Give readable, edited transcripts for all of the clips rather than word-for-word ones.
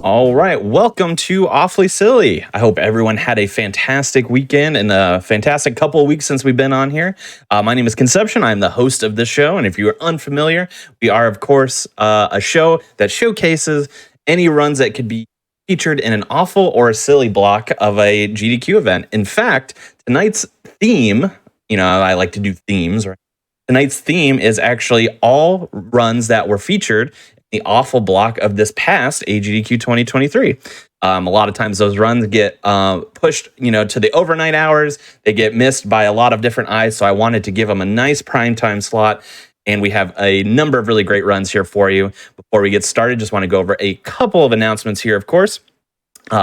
All right, welcome to Awfully Silly. I hope everyone had a fantastic weekend and a fantastic couple of weeks since we've been on here. My name is Conception. I'm the host of this show, and if you are unfamiliar, we are, of course, a show that showcases any runs that could be featured in an awful or a silly block of a GDQ event. In fact, tonight's theme, I like to do themes, right? Tonight's theme is actually all runs that were featured the awful block of this past AGDQ 2023. A lot of times those runs get pushed, to the overnight hours. They get missed by a lot of different eyes. So I wanted to give them a nice prime time slot. And we have a number of really great runs here for you. Before we get started, just want to go over a couple of announcements here, of course.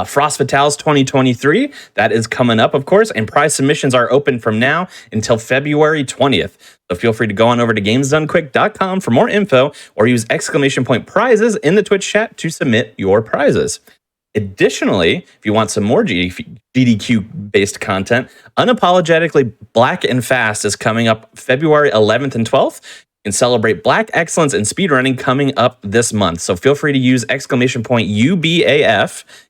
Frost Fatales 2023, that is coming up, of course, and prize submissions are open from now until February 20th. So feel free to go on over to gamesdonequick.com for more info or use !prizes in the Twitch chat to submit your prizes. Additionally, if you want some more GDQ-based content, Unapologetically Black and Fast is coming up February 11th and 12th. And celebrate Black excellence in speedrunning coming up this month. So feel free to use !UBAF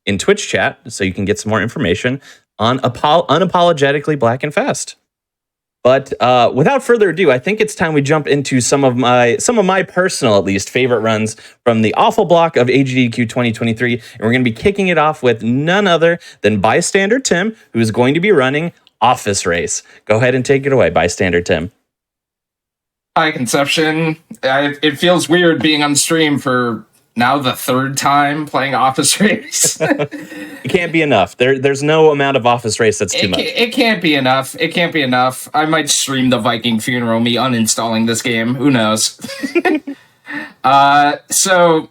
in Twitch chat so you can get some more information on Unapologetically Black and Fast. But without further ado, I think it's time we jump into some of my personal, at least, favorite runs from the awful block of AGDQ 2023. And we're going to be kicking it off with none other than Bystander Tim, who is going to be running Office Race. Go ahead and take it away, Bystander Tim. Hi, Conception. It feels weird being on stream for now the third time playing Office Race. It can't be enough. There's no amount of Office Race that's too much. It can't be enough. It can't be enough. I might stream the Viking funeral, me uninstalling this game. Who knows? So,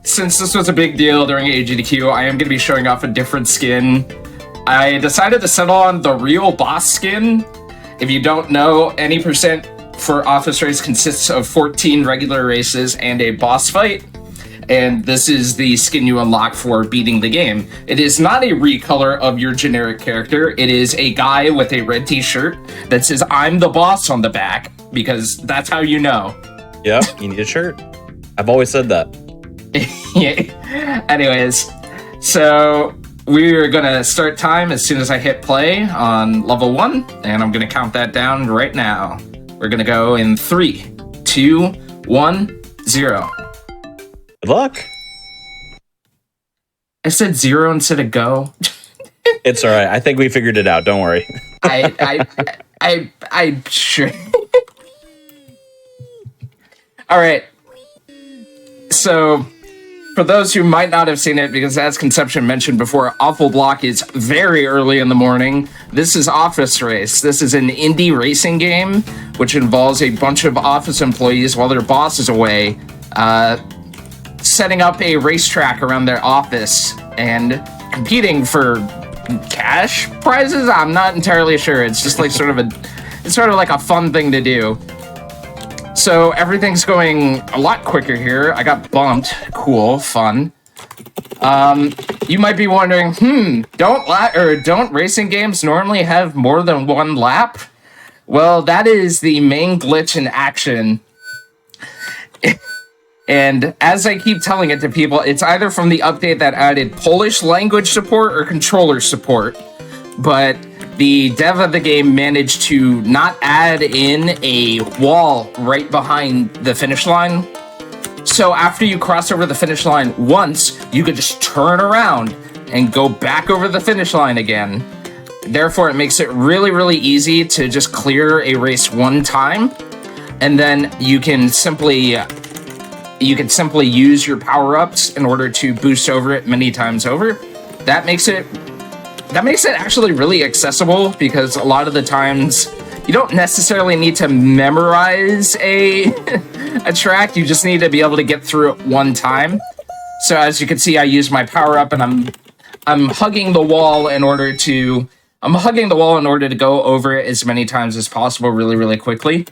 since this was a big deal during AGDQ, I am going to be showing off a different skin. I decided to settle on the real boss skin. If you don't know, any percent for Office Race consists of 14 regular races and a boss fight, and this is the skin you unlock for beating the game. It is not a recolor of your generic character. It is a guy with a red t-shirt that says "I'm the boss" on the back, because that's how you know. Yeah, you need a shirt. I've always said that. Yeah. Anyways, so we're gonna start time as soon as I hit play on level 1, and I'm gonna count that down right now. We're gonna go in 3, 2, 1, 0. Good luck. I said 0 instead of go. It's all right. I think we figured it out. Don't worry. I sure. All right. So, for those who might not have seen it, because as Conception mentioned before, Awful Block is very early in the morning. This is Office Race. This is an indie racing game, which involves a bunch of office employees while their boss is away, setting up a racetrack around their office and competing for cash prizes. I'm not entirely sure. It's just like sort of like a fun thing to do. So everything's going a lot quicker here. I got bumped. Cool, fun. You might be wondering, don't racing games normally have more than one lap? Well, that is the main glitch in action. And as I keep telling it to people, it's either from the update that added Polish language support or controller support. But the dev of the game managed to not add in a wall right behind the finish line. So after you cross over the finish line once, you could just turn around and go back over the finish line again. Therefore, it makes it really, really easy to just clear a race one time. And then you can simply use your power-ups in order to boost over it many times over. That makes it actually really accessible, because a lot of the times you don't necessarily need to memorize a track. You just need to be able to get through it one time. So as you can see, I use my power up and I'm hugging the wall in order to go over it as many times as possible really, really quickly.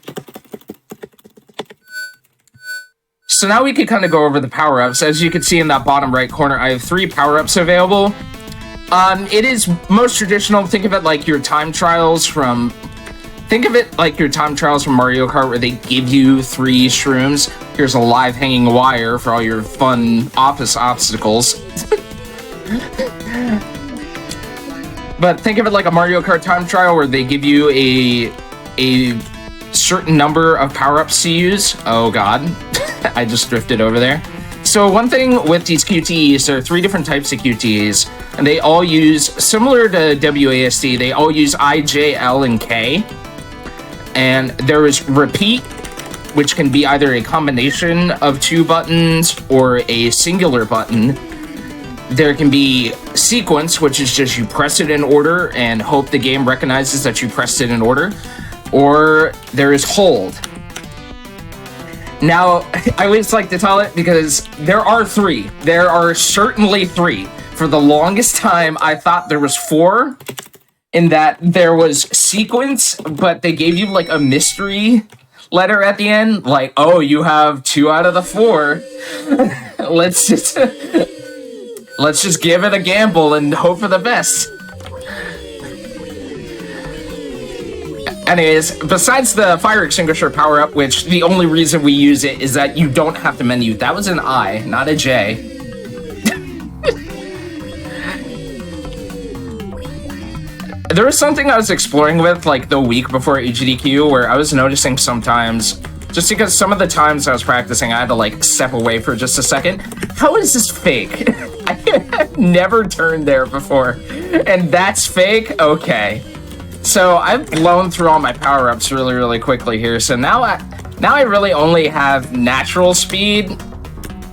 So now we can kind of go over the power-ups. As you can see in that bottom right corner, I have 3 power-ups available. It is most traditional. Think of it like your time trials from think of it like your time trials from Mario Kart where they give you 3 shrooms. Here's a live hanging wire for all your fun office obstacles. But think of it like a Mario Kart time trial where they give you a certain number of power-ups to use. Oh god, I just drifted over there. So one thing with these QTEs, there are 3 different types of QTEs, and they all use, similar to WASD, they all use I, J, L, and K. And there is repeat, which can be either a combination of 2 buttons or a singular button. There can be sequence, which is just you press it in order and hope the game recognizes that you pressed it in order. Or there is hold. Now, I always like to tell it because there are 3. There are certainly 3. For the longest time, I thought there was 4, in that there was sequence, but they gave you like a mystery letter at the end, like, oh, you have 2 out of the 4. let's just give it a gamble and hope for the best. Anyways, besides the fire extinguisher power-up, which the only reason we use it is that you don't have to menu. That was an I, not a J. There was something I was exploring with, like, the week before AGDQ, where I was noticing sometimes, just because some of the times I was practicing, I had to, like, step away for just a second. How is this fake? I've never turned there before. And that's fake? Okay. So I've blown through all my power-ups really, really quickly here. So now I really only have natural speed.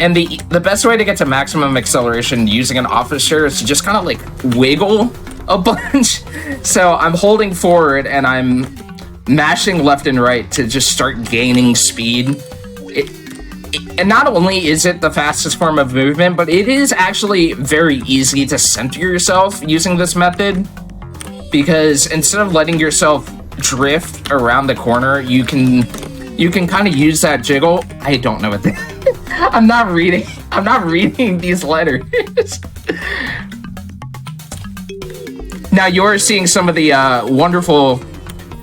And the best way to get to maximum acceleration using an officer is to just kind of, like, wiggle a bunch. So I'm holding forward and I'm mashing left and right to just start gaining speed. And not only is it the fastest form of movement, but it is actually very easy to center yourself using this method, because instead of letting yourself drift around the corner, you can kind of use that jiggle. I don't know what I'm not reading these letters. Now you're seeing some of the wonderful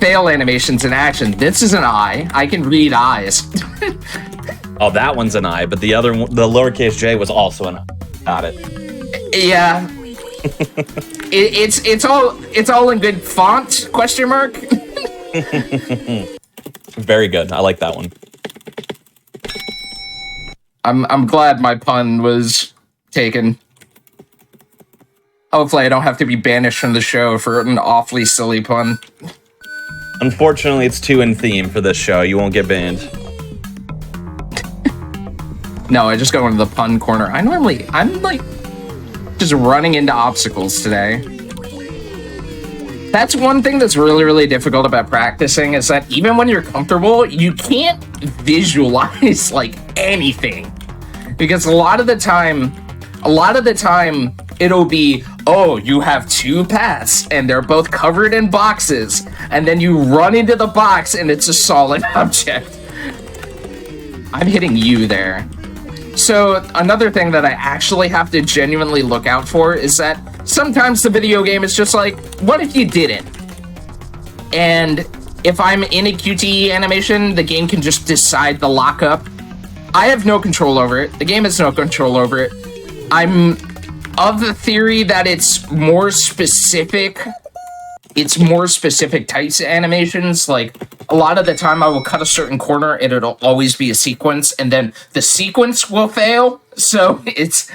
fail animations in action. This is an I. I can read eyes. Oh, that one's an I, but the other one, the lowercase j, was also an I. Got it. Yeah. It's all in good font? Question mark. Very good. I like that one. I'm glad my pun was taken. Hopefully I don't have to be banished from the show for an awfully silly pun. Unfortunately, it's too in theme for this show. You won't get banned. No, I just go into the pun corner. I'm like just running into obstacles today. That's one thing that's really, really difficult about practicing, is that even when you're comfortable, you can't visualize like anything. Because a lot of the time, it'll be, oh, you have 2 paths and they're both covered in boxes, and then you run into the box and it's a solid object. I'm hitting you there. So another thing that I actually have to genuinely look out for is that sometimes the video game is just like, what if you didn't? And if I'm in a QTE animation, the game can just decide the lockup. I have no control over it. The game has no control over it. I'm of the theory that it's more specific types of animations. Like, a lot of the time I will cut a certain corner and it'll always be a sequence, and then the sequence will fail. So it's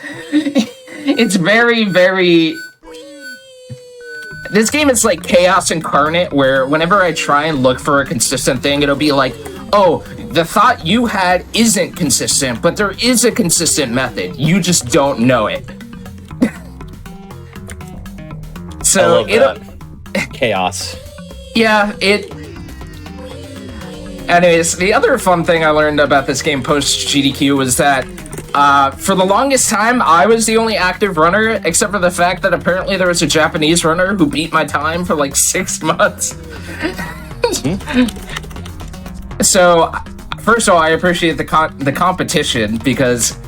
very, very... This game is like chaos incarnate, where whenever I try and look for a consistent thing, it'll be like, oh, the thought you had isn't consistent, but there is a consistent method. You just don't know it. So chaos. Yeah, Anyways, the other fun thing I learned about this game post GDQ was that for the longest time, I was the only active runner, except for the fact that apparently there was a Japanese runner who beat my time for like 6 months. So, first of all, I appreciate the competition, because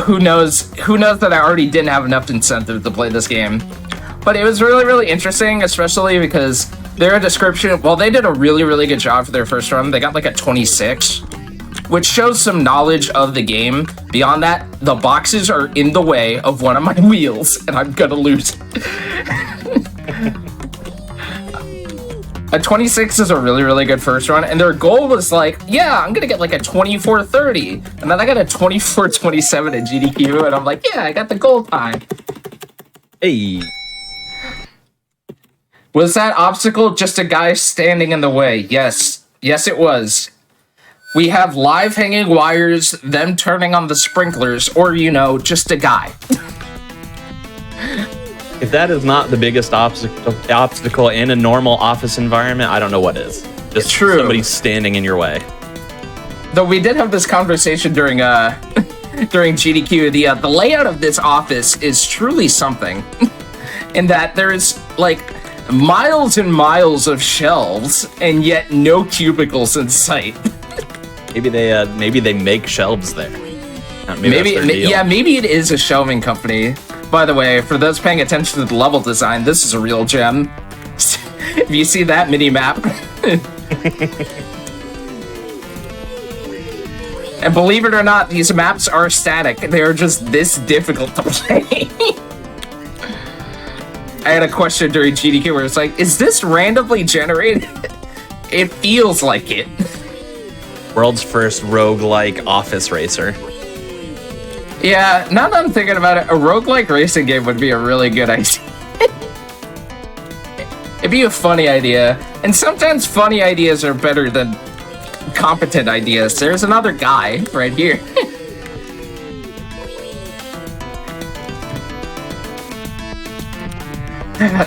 who knows that I already didn't have enough incentive to play this game. But it was really, really interesting, especially because Their description, well, they did a really, really good job for their first run. They got like a 26, which shows some knowledge of the game. Beyond that, the boxes are in the way of one of my wheels, and I'm gonna lose. A 26 is a really, really good first run, and their goal was like, yeah, I'm gonna get like a 24:30, and then I got a 24:27 at GDQ, and I'm like, yeah, I got the goal time. Hey. Was that obstacle just a guy standing in the way? Yes. Yes, it was. We have live hanging wires, them turning on the sprinklers, or, just a guy. If that is not the biggest obstacle in a normal office environment, I don't know what is. Just True. Somebody standing in your way. Though we did have this conversation during during GDQ. The layout of this office is truly something. In that there's like miles and miles of shelves and yet no cubicles in sight. Maybe they make shelves there. Maybe that's their deal. Maybe it is a shelving company. By the way, for those paying attention to the level design, this is a real gem. If you see that mini map. And believe it or not, these maps are static. They are just this difficult to play. I had a question during GDQ where it's like, is this randomly generated? It feels like it. World's first roguelike office racer. Yeah, now that I'm thinking about it, a roguelike racing game would be a really good idea. It'd be a funny idea. And sometimes funny ideas are better than competent ideas. There's another guy right here.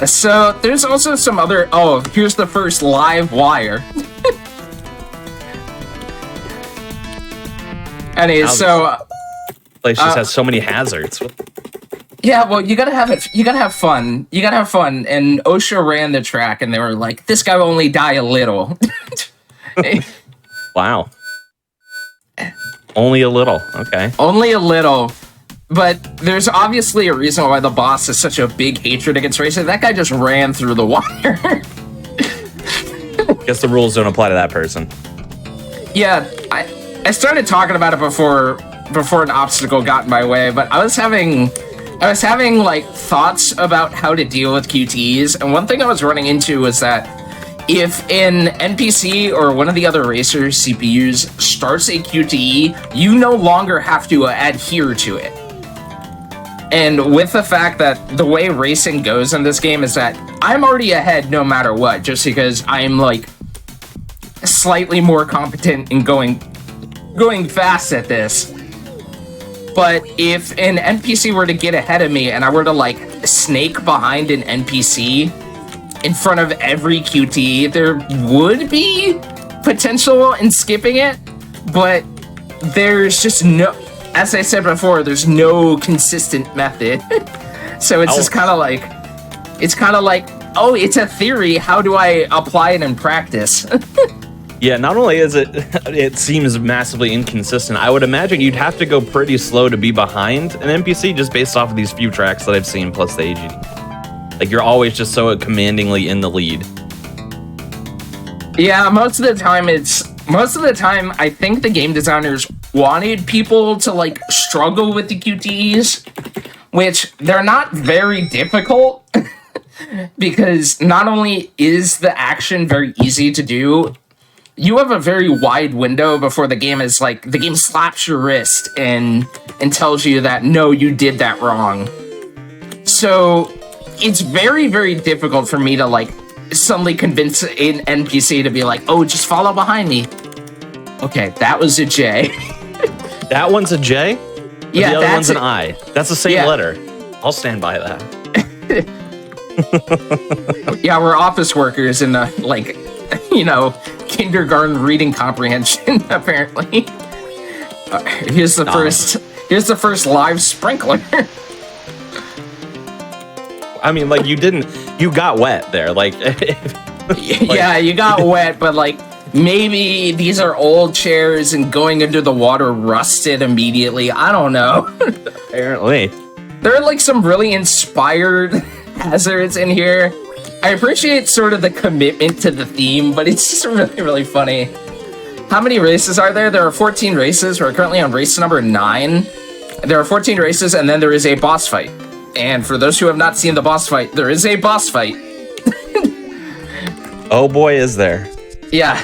So, there's also some other... Oh, here's the first live wire. Anyways, so... place just has so many hazards. Yeah, well, you gotta have it. You gotta have fun. You gotta have fun. And OSHA ran the track, and they were like, "This guy will only die a little." Wow. Only a little. Okay. Only a little. But there's obviously a reason why the boss has such a big hatred against racing. That guy just ran through the wire. Guess the rules don't apply to that person. Yeah, I started talking about it before an obstacle got in my way, but I was having like thoughts about how to deal with QTEs, and one thing I was running into was that if an NPC or one of the other racers' CPUs starts a QTE, you no longer have to adhere to it. And with the fact that the way racing goes in this game is that I'm already ahead no matter what, just because I'm like slightly more competent in going fast at this. But if an NPC were to get ahead of me and I were to like snake behind an NPC in front of every QT, there would be potential in skipping it, but there's just no, as I said before, there's no consistent method. So it's just kind of like, oh, it's a theory, how do I apply it in practice? Yeah, not only is it seems massively inconsistent, I would imagine you'd have to go pretty slow to be behind an NPC just based off of these few tracks that I've seen plus the AGD. Like, you're always just so commandingly in the lead. Yeah, most of the time I think the game designers wanted people to like struggle with the QTEs, which they're not very difficult because not only is the action very easy to do, you have a very wide window before the game slaps your wrist and tells you that, no, you did that wrong. So it's very, very difficult for me to like suddenly convince an NPC to be like, oh, just follow behind me. Okay, that was a J. That one's a J? Yeah, the other one's an I. That's the same letter. I'll stand by that. Yeah, we're office workers in like, kindergarten reading comprehension, apparently. Here's the first live sprinkler. I mean, like, you got wet there. Like, yeah, you got wet, but like, maybe these are old chairs and going into the water rusted immediately. I don't know. Apparently. There are like some really inspired hazards in here. I appreciate sort of the commitment to the theme, but it's just really, really funny. How many races are there? There are 14 races. We're currently on race number 9. There are 14 races, and then there is a boss fight. And for those who have not seen the boss fight, there is a boss fight. Oh boy, is there. Yeah.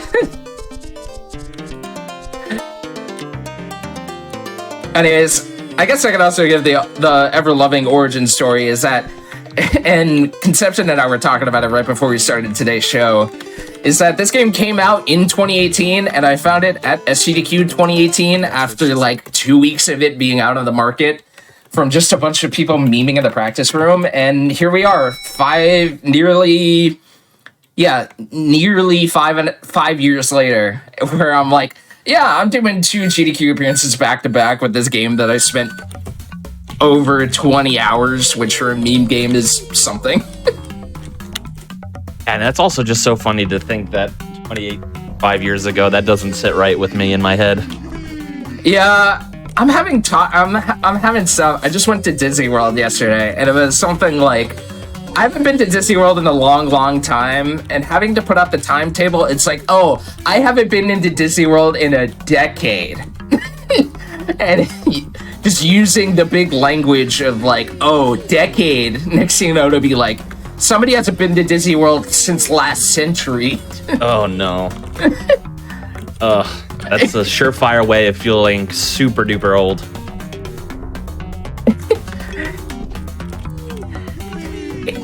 Anyways, I guess I could also give the ever-loving origin story is that, and Conception and I were talking about it right before we started today's show, is that this game came out in 2018, and I found it at SGDQ 2018 after like 2 weeks of it being out of the market from just a bunch of people memeing in the practice room, and here we are, nearly 5 years later, where I'm like, yeah, I'm doing 2 GDQ appearances back to back with this game that I spent over 20 hours, which for a meme game is something. And that's also just so funny to think that 5 years ago, that doesn't sit right with me in my head. Yeah, I'm having stuff. I just went to Disney World yesterday, and it was something like, I haven't been to Disney World in a long, long time, and having to put up the timetable, it's like, oh, I haven't been into Disney World in a decade. And just using the big language of like, oh, decade, next thing you know, to be like, somebody hasn't been to Disney World since last century. Oh, no. That's a surefire way of feeling super duper old.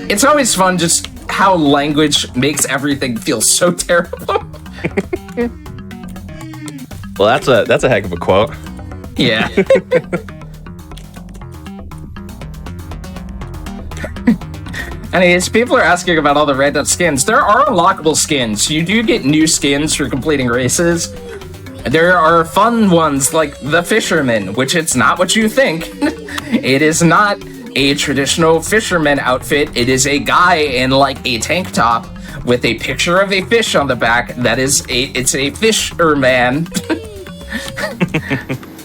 It's always fun just how language makes everything feel so terrible. Well, that's a heck of a quote. Yeah. Anyways, people are asking about all the random skins. There are unlockable skins. You do get new skins for completing races. There are fun ones like the Fisherman, which it's not what you think. It is not a traditional fisherman outfit. It is a guy in like a tank top with a picture of a fish on the back. It's a fisherman.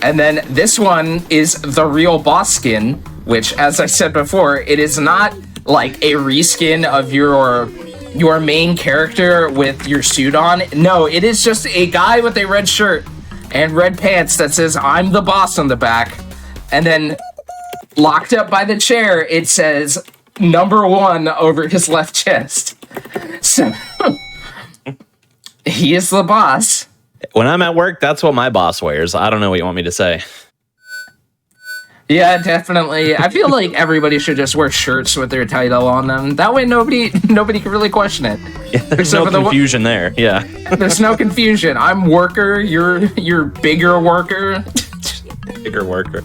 And then this one is the real boss skin, which, as I said before, it is not like a reskin of your main character with your suit on. No, it is just a guy with a red shirt and red pants that says, "I'm the boss" on the back. And then locked up by the chair, it says number 1 over his left chest. So he is the boss. When I'm at work, that's what my boss wears. I don't know what you want me to say. Yeah, definitely. I feel like everybody should just wear shirts with their title on them. That way nobody can really question it. Yeah, there's no confusion there. Yeah. There's no confusion. I'm worker, you're bigger worker. Bigger worker.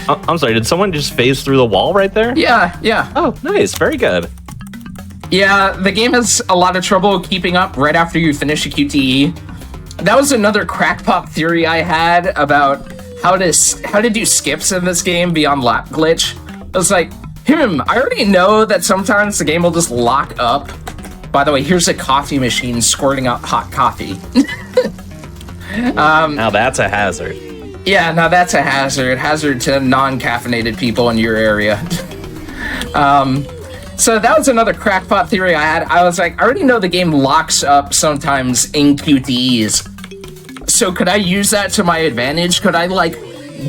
I'm sorry, did someone just phase through the wall right there? Yeah. Oh, nice. Very good. Yeah, the game has a lot of trouble keeping up right after you finish a QTE. That was another crackpot theory I had about how to do skips in this game beyond lap glitch. I was like, I already know that sometimes the game will just lock up. By the way, here's a coffee machine squirting out hot coffee. Now that's a hazard. Yeah, now that's a hazard. Hazard to non-caffeinated people in your area. So that was another crackpot theory I had. I was like, I already know the game locks up sometimes in QTEs. So could I use that to my advantage? Could I like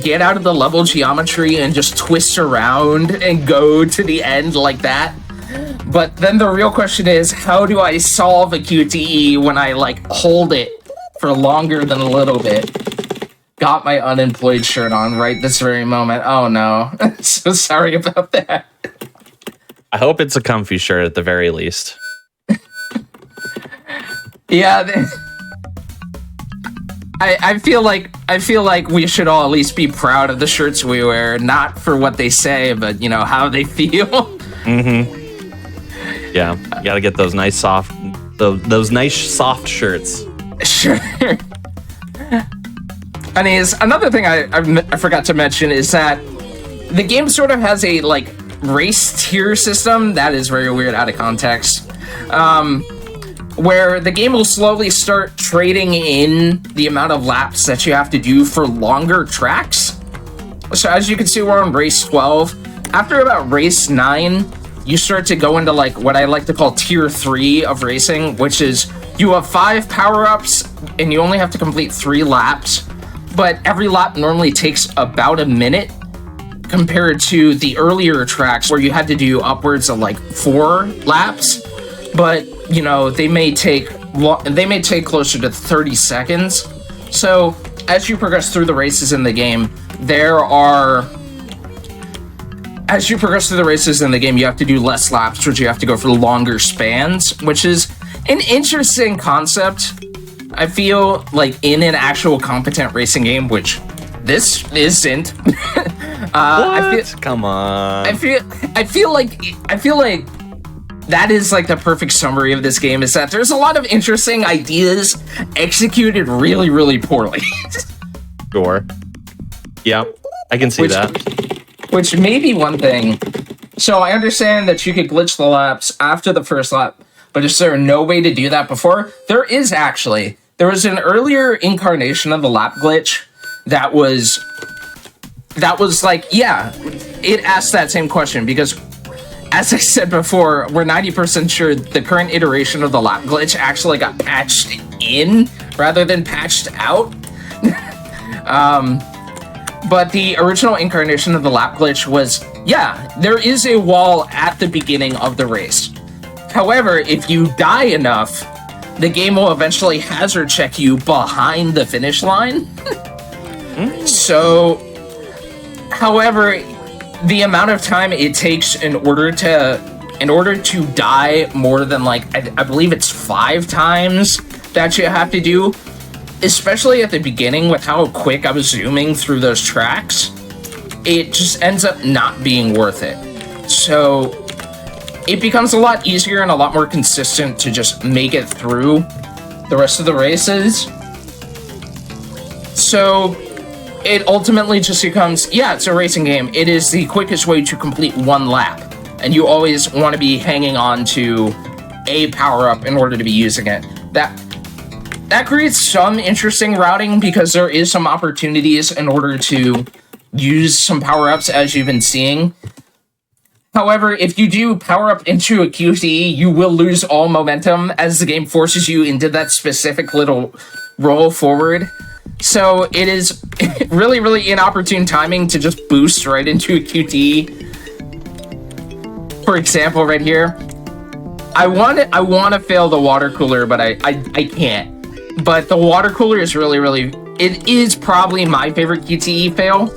get out of the level geometry and just twist around and go to the end like that? But then the real question is, how do I solve a QTE when I like hold it for longer than a little bit? Got my unemployed shirt on right this very moment. Oh no. So sorry about that. I hope it's a comfy shirt at the very least. Yeah. I feel like we should all at least be proud of the shirts we wear, not for what they say, but you know how they feel. Mm-hmm. Yeah, you gotta get those nice soft shirts. Sure. Anyways, another thing I forgot to mention is that the game sort of has a like race tier system that is very weird out of context. Where the game will slowly start trading in the amount of laps that you have to do for longer tracks. So as you can see, we're on race 12. After about race 9, you start to go into like what I like to call tier 3 of racing, which is you have 5 power-ups and you only have to complete 3 laps, but every lap normally takes about a minute compared to the earlier tracks where you had to do upwards of like 4 laps, but you know, they may take closer to 30 seconds. So as you progress through the races in the game, you have to do less laps, which you have to go for longer spans, which is an interesting concept. I feel like in an actual competent racing game, which this isn't. Come on. I feel like that is like the perfect summary of this game, is that there's a lot of interesting ideas executed really, really poorly. Sure. Yeah, I can see that. Which may be one thing. So I understand that you could glitch the laps after the first lap, but is there no way to do that before? There is actually. There was an earlier incarnation of the lap glitch that was like, yeah, it asked that same question because, as I said before, we're 90% sure the current iteration of the lap glitch actually got patched in rather than patched out. But the original incarnation of the lap glitch was, yeah, there is a wall at the beginning of the race. However, if you die enough, the game will eventually hazard check you behind the finish line. So, however, the amount of time it takes in order to die more than like, I believe it's 5 times that you have to do, especially at the beginning with how quick I was zooming through those tracks, it just ends up not being worth it. So it becomes a lot easier and a lot more consistent to just make it through the rest of the races. So it ultimately just becomes, yeah, it's a racing game. It is the quickest way to complete 1 lap. And you always want to be hanging on to a power-up in order to be using it. That creates some interesting routing because there is some opportunities in order to use some power-ups, as you've been seeing. However, if you do power up into a QTE, you will lose all momentum as the game forces you into that specific little roll forward. So it is really, really inopportune timing to just boost right into a QTE. For example, right here, I want to fail the water cooler, but I can't. But the water cooler is really, it is probably my favorite QTE fail,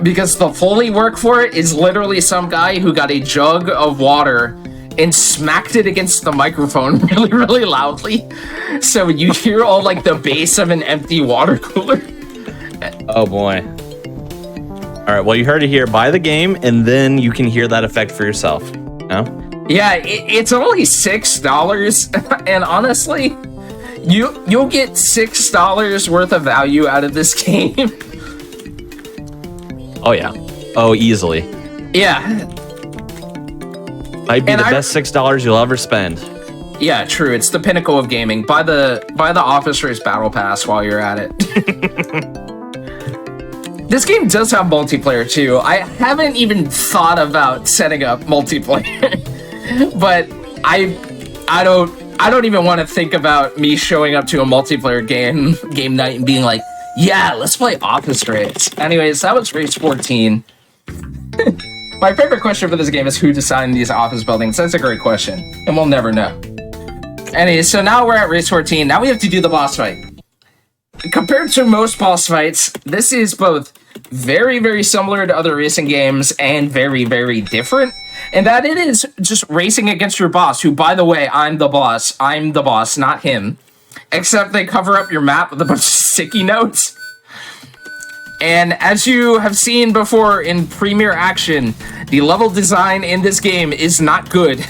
because the Foley work for it is literally some guy who got a jug of water and smacked it against the microphone really, really loudly. So you hear all like the bass of an empty water cooler. Oh boy. All right, well, you heard it here. Buy the game, and then you can hear that effect for yourself. No? Yeah, it's only $6, and honestly, you'll get $6 worth of value out of this game. Oh yeah. Oh, easily. Yeah. Might be the best $6 you'll ever spend. Yeah, true. It's the pinnacle of gaming. Buy the Office Race Battle Pass while you're at it. This game does have multiplayer too. I haven't even thought about setting up multiplayer, but I don't even want to think about me showing up to a multiplayer game night and being like, yeah, let's play Office Race. Anyways, that was Race 14. My favorite question for this game is who designed these office buildings. That's a great question, and we'll never know. Anyways, so now we're at Race 14. Now we have to do the boss fight. Compared to most boss fights, this is both very, very similar to other racing games and very, very different. And that it is just racing against your boss, who, by the way, I'm the boss, not him. Except they cover up your map with a bunch of sticky notes. And as you have seen before in Premiere Action, the level design in this game is not good.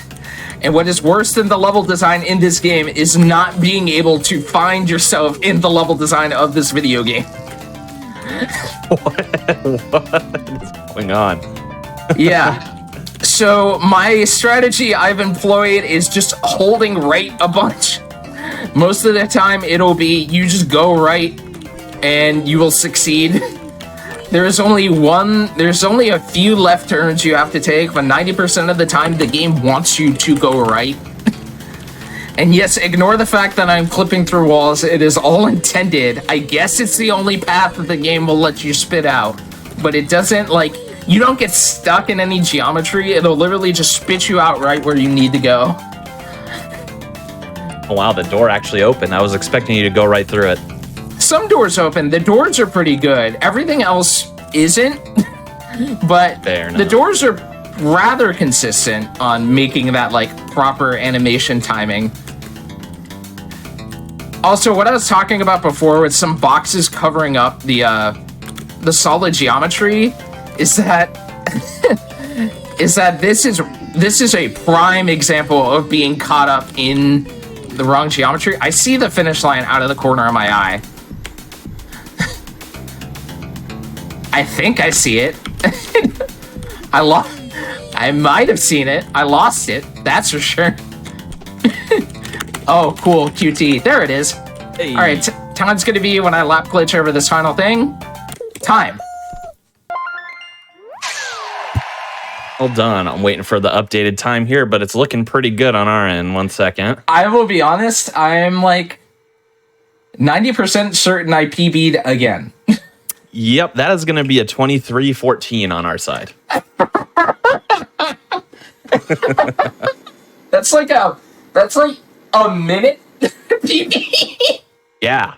And what is worse than the level design in this game is not being able to find yourself in the level design of this video game. What is going on? Yeah. So my strategy I've employed is just holding right a bunch. Most of the time it'll be you just go right and you will succeed. There's only a few left turns you have to take, but 90% of the time the game wants you to go right. And yes, ignore the fact that I'm clipping through walls. It is all intended. I guess it's the only path that the game will let you spit out. But it doesn't, like, you don't get stuck in any geometry. It'll literally just spit you out right where you need to go. Oh, wow, the door actually opened. I was expecting you to go right through it. Some doors open. The doors are pretty good. Everything else isn't. But the doors are rather consistent on making that, like, proper animation timing. Also, what I was talking about before with some boxes covering up the solid geometry is that this is a prime example of being caught up in the wrong geometry. I see the finish line out of the corner of my eye. I think I see it. I might have seen it. I lost it. That's for sure. Oh, cool. QT. There it is. Hey. All right. Time's going to be when I lap glitch over this final thing. Time. Well done. I'm waiting for the updated time here, but it's looking pretty good on our end. 1 second. I will be honest. I'm like 90% certain I PB'd again. Yep. That is going to be a 23-14 on our side. That's like a minute PB. Yeah.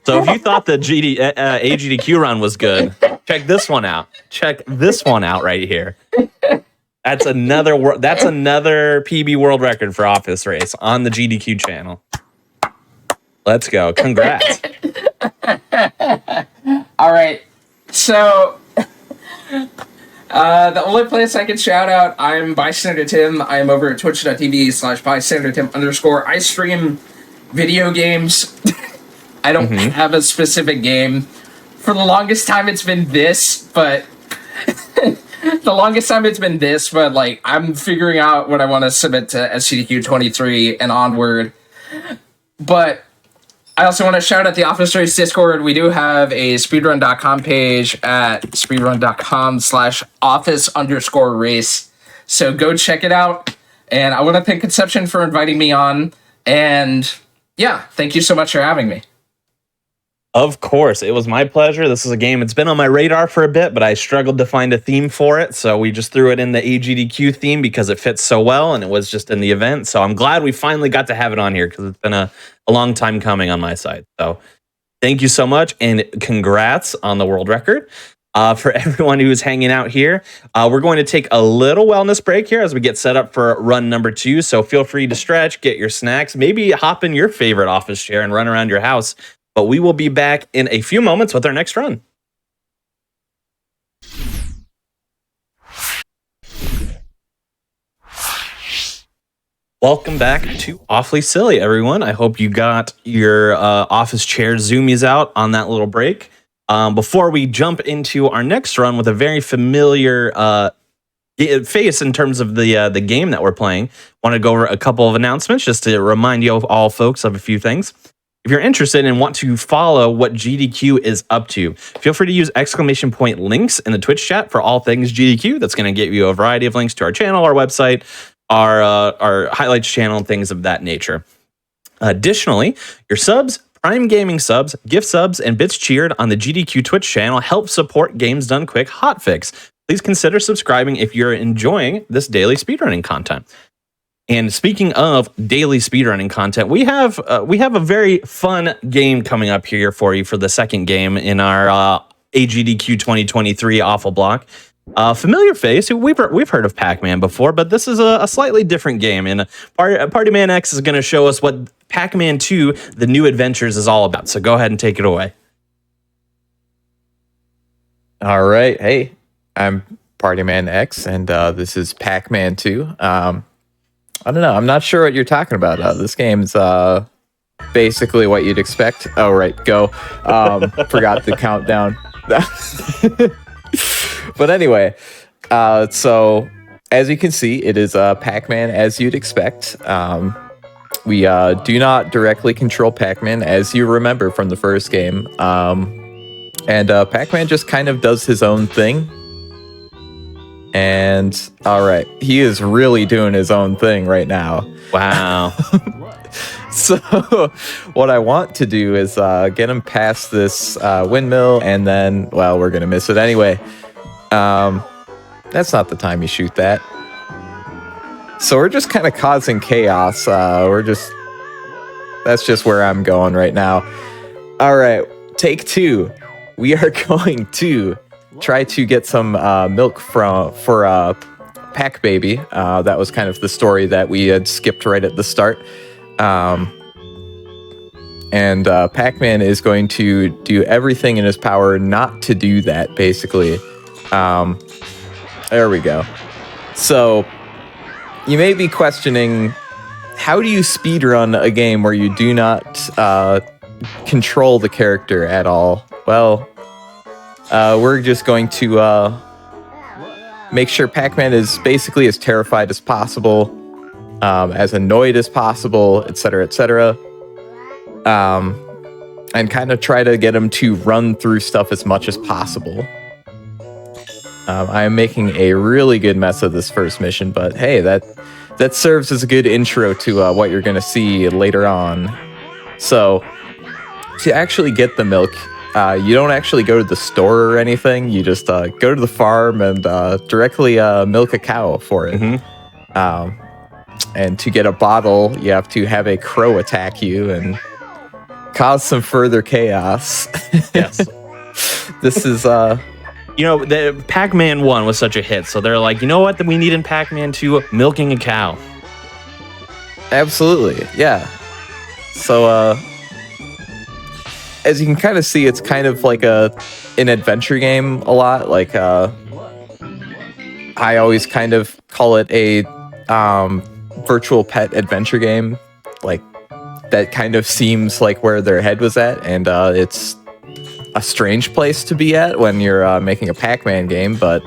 So if you thought the AGDQ run was good, check this one out. Check this one out right here. That's another PB world record for Office Race on the GDQ channel. Let's go. Congrats. All right. So the only place I can shout out, I'm Bystander Tim. I am over at twitch.tv/bystandertim_. I stream video games. I don't have a specific game. For the longest time it's been this, but like I'm figuring out what I want to submit to SGDQ 23 and onward. But I also want to shout out the Office Race Discord. We do have a speedrun.com page at speedrun.com/office_race. So go check it out. And I want to thank Conception for inviting me on. And yeah, thank you so much for having me. Of course, it was my pleasure. This is a game, it's been on my radar for a bit, but I struggled to find a theme for it. So we just threw it in the AGDQ theme because it fits so well and it was just in the event. So I'm glad we finally got to have it on here because it's been a long time coming on my side. So thank you so much and congrats on the world record. For everyone who is hanging out here, we're going to take a little wellness break here as we get set up for run number 2. So feel free to stretch, get your snacks, maybe hop in your favorite office chair and run around your house. But we will be back in a few moments with our next run. Welcome back to Awfully Silly, everyone. I hope you got your office chair zoomies out on that little break. Before we jump into our next run with a very familiar face in terms of the game that we're playing, want to go over a couple of announcements just to remind you of all folks of a few things. If you're interested and want to follow what GDQ is up to, feel free to use ! links in the Twitch chat for all things GDQ. That's going to get you a variety of links to our channel, our website, our highlights channel, and things of that nature. Additionally, your subs, Prime Gaming subs, gift subs, and bits cheered on the GDQ Twitch channel help support Games Done Quick Hotfix. Please consider subscribing if you're enjoying this daily speedrunning content. And speaking of daily speedrunning content, we have a very fun game coming up here for you for the second game in our AGDQ 2023 Awful Block. Familiar face, we've heard of Pac-Man before, but this is a slightly different game. And Party Man X is going to show us what Pac-Man 2, The New Adventures is all about. So go ahead and take it away. All right. Hey, I'm Party Man X, and this is Pac-Man 2. I don't know. I'm not sure what you're talking about. This game's basically what you'd expect. Oh, right. Go. Forgot the countdown. But anyway, so as you can see, it is Pac-Man as you'd expect. We do not directly control Pac-Man, as you remember from the first game. And Pac-Man just kind of does his own thing. And all right, he is really doing his own thing right now. Wow. So what I want to do is get him past this windmill, and then, well, we're going to miss it anyway. That's not the time you shoot that. So we're just kind of causing chaos. That's just where I'm going right now. All right, take 2. We are going to try to get some milk for Pac Baby. That was kind of the story that we had skipped right at the start. And Pac-Man is going to do everything in his power not to do that, basically. There we go. So you may be questioning, how do you speedrun a game where you do not control the character at all? Well, we're just going to make sure Pac-Man is basically as terrified as possible, as annoyed as possible, etc., etc., and kind of try to get him to run through stuff as much as possible. I am making a really good mess of this first mission, but hey, that serves as a good intro to what you're going to see later on. So, to actually get the milk, you don't actually go to the store or anything. You just go to the farm and directly milk a cow for it. Mm-hmm. And to get a bottle, you have to have a crow attack you and cause some further chaos. Yes. This is... the Pac-Man 1 was such a hit, so they're like, you know what we need in Pac-Man 2? Milking a cow. Absolutely, yeah. So, as you can kind of see, it's kind of like an adventure game a lot. Like, I always kind of call it a virtual pet adventure game. Like, that kind of seems like where their head was at, and it's a strange place to be at when you're making a Pac-Man game, but,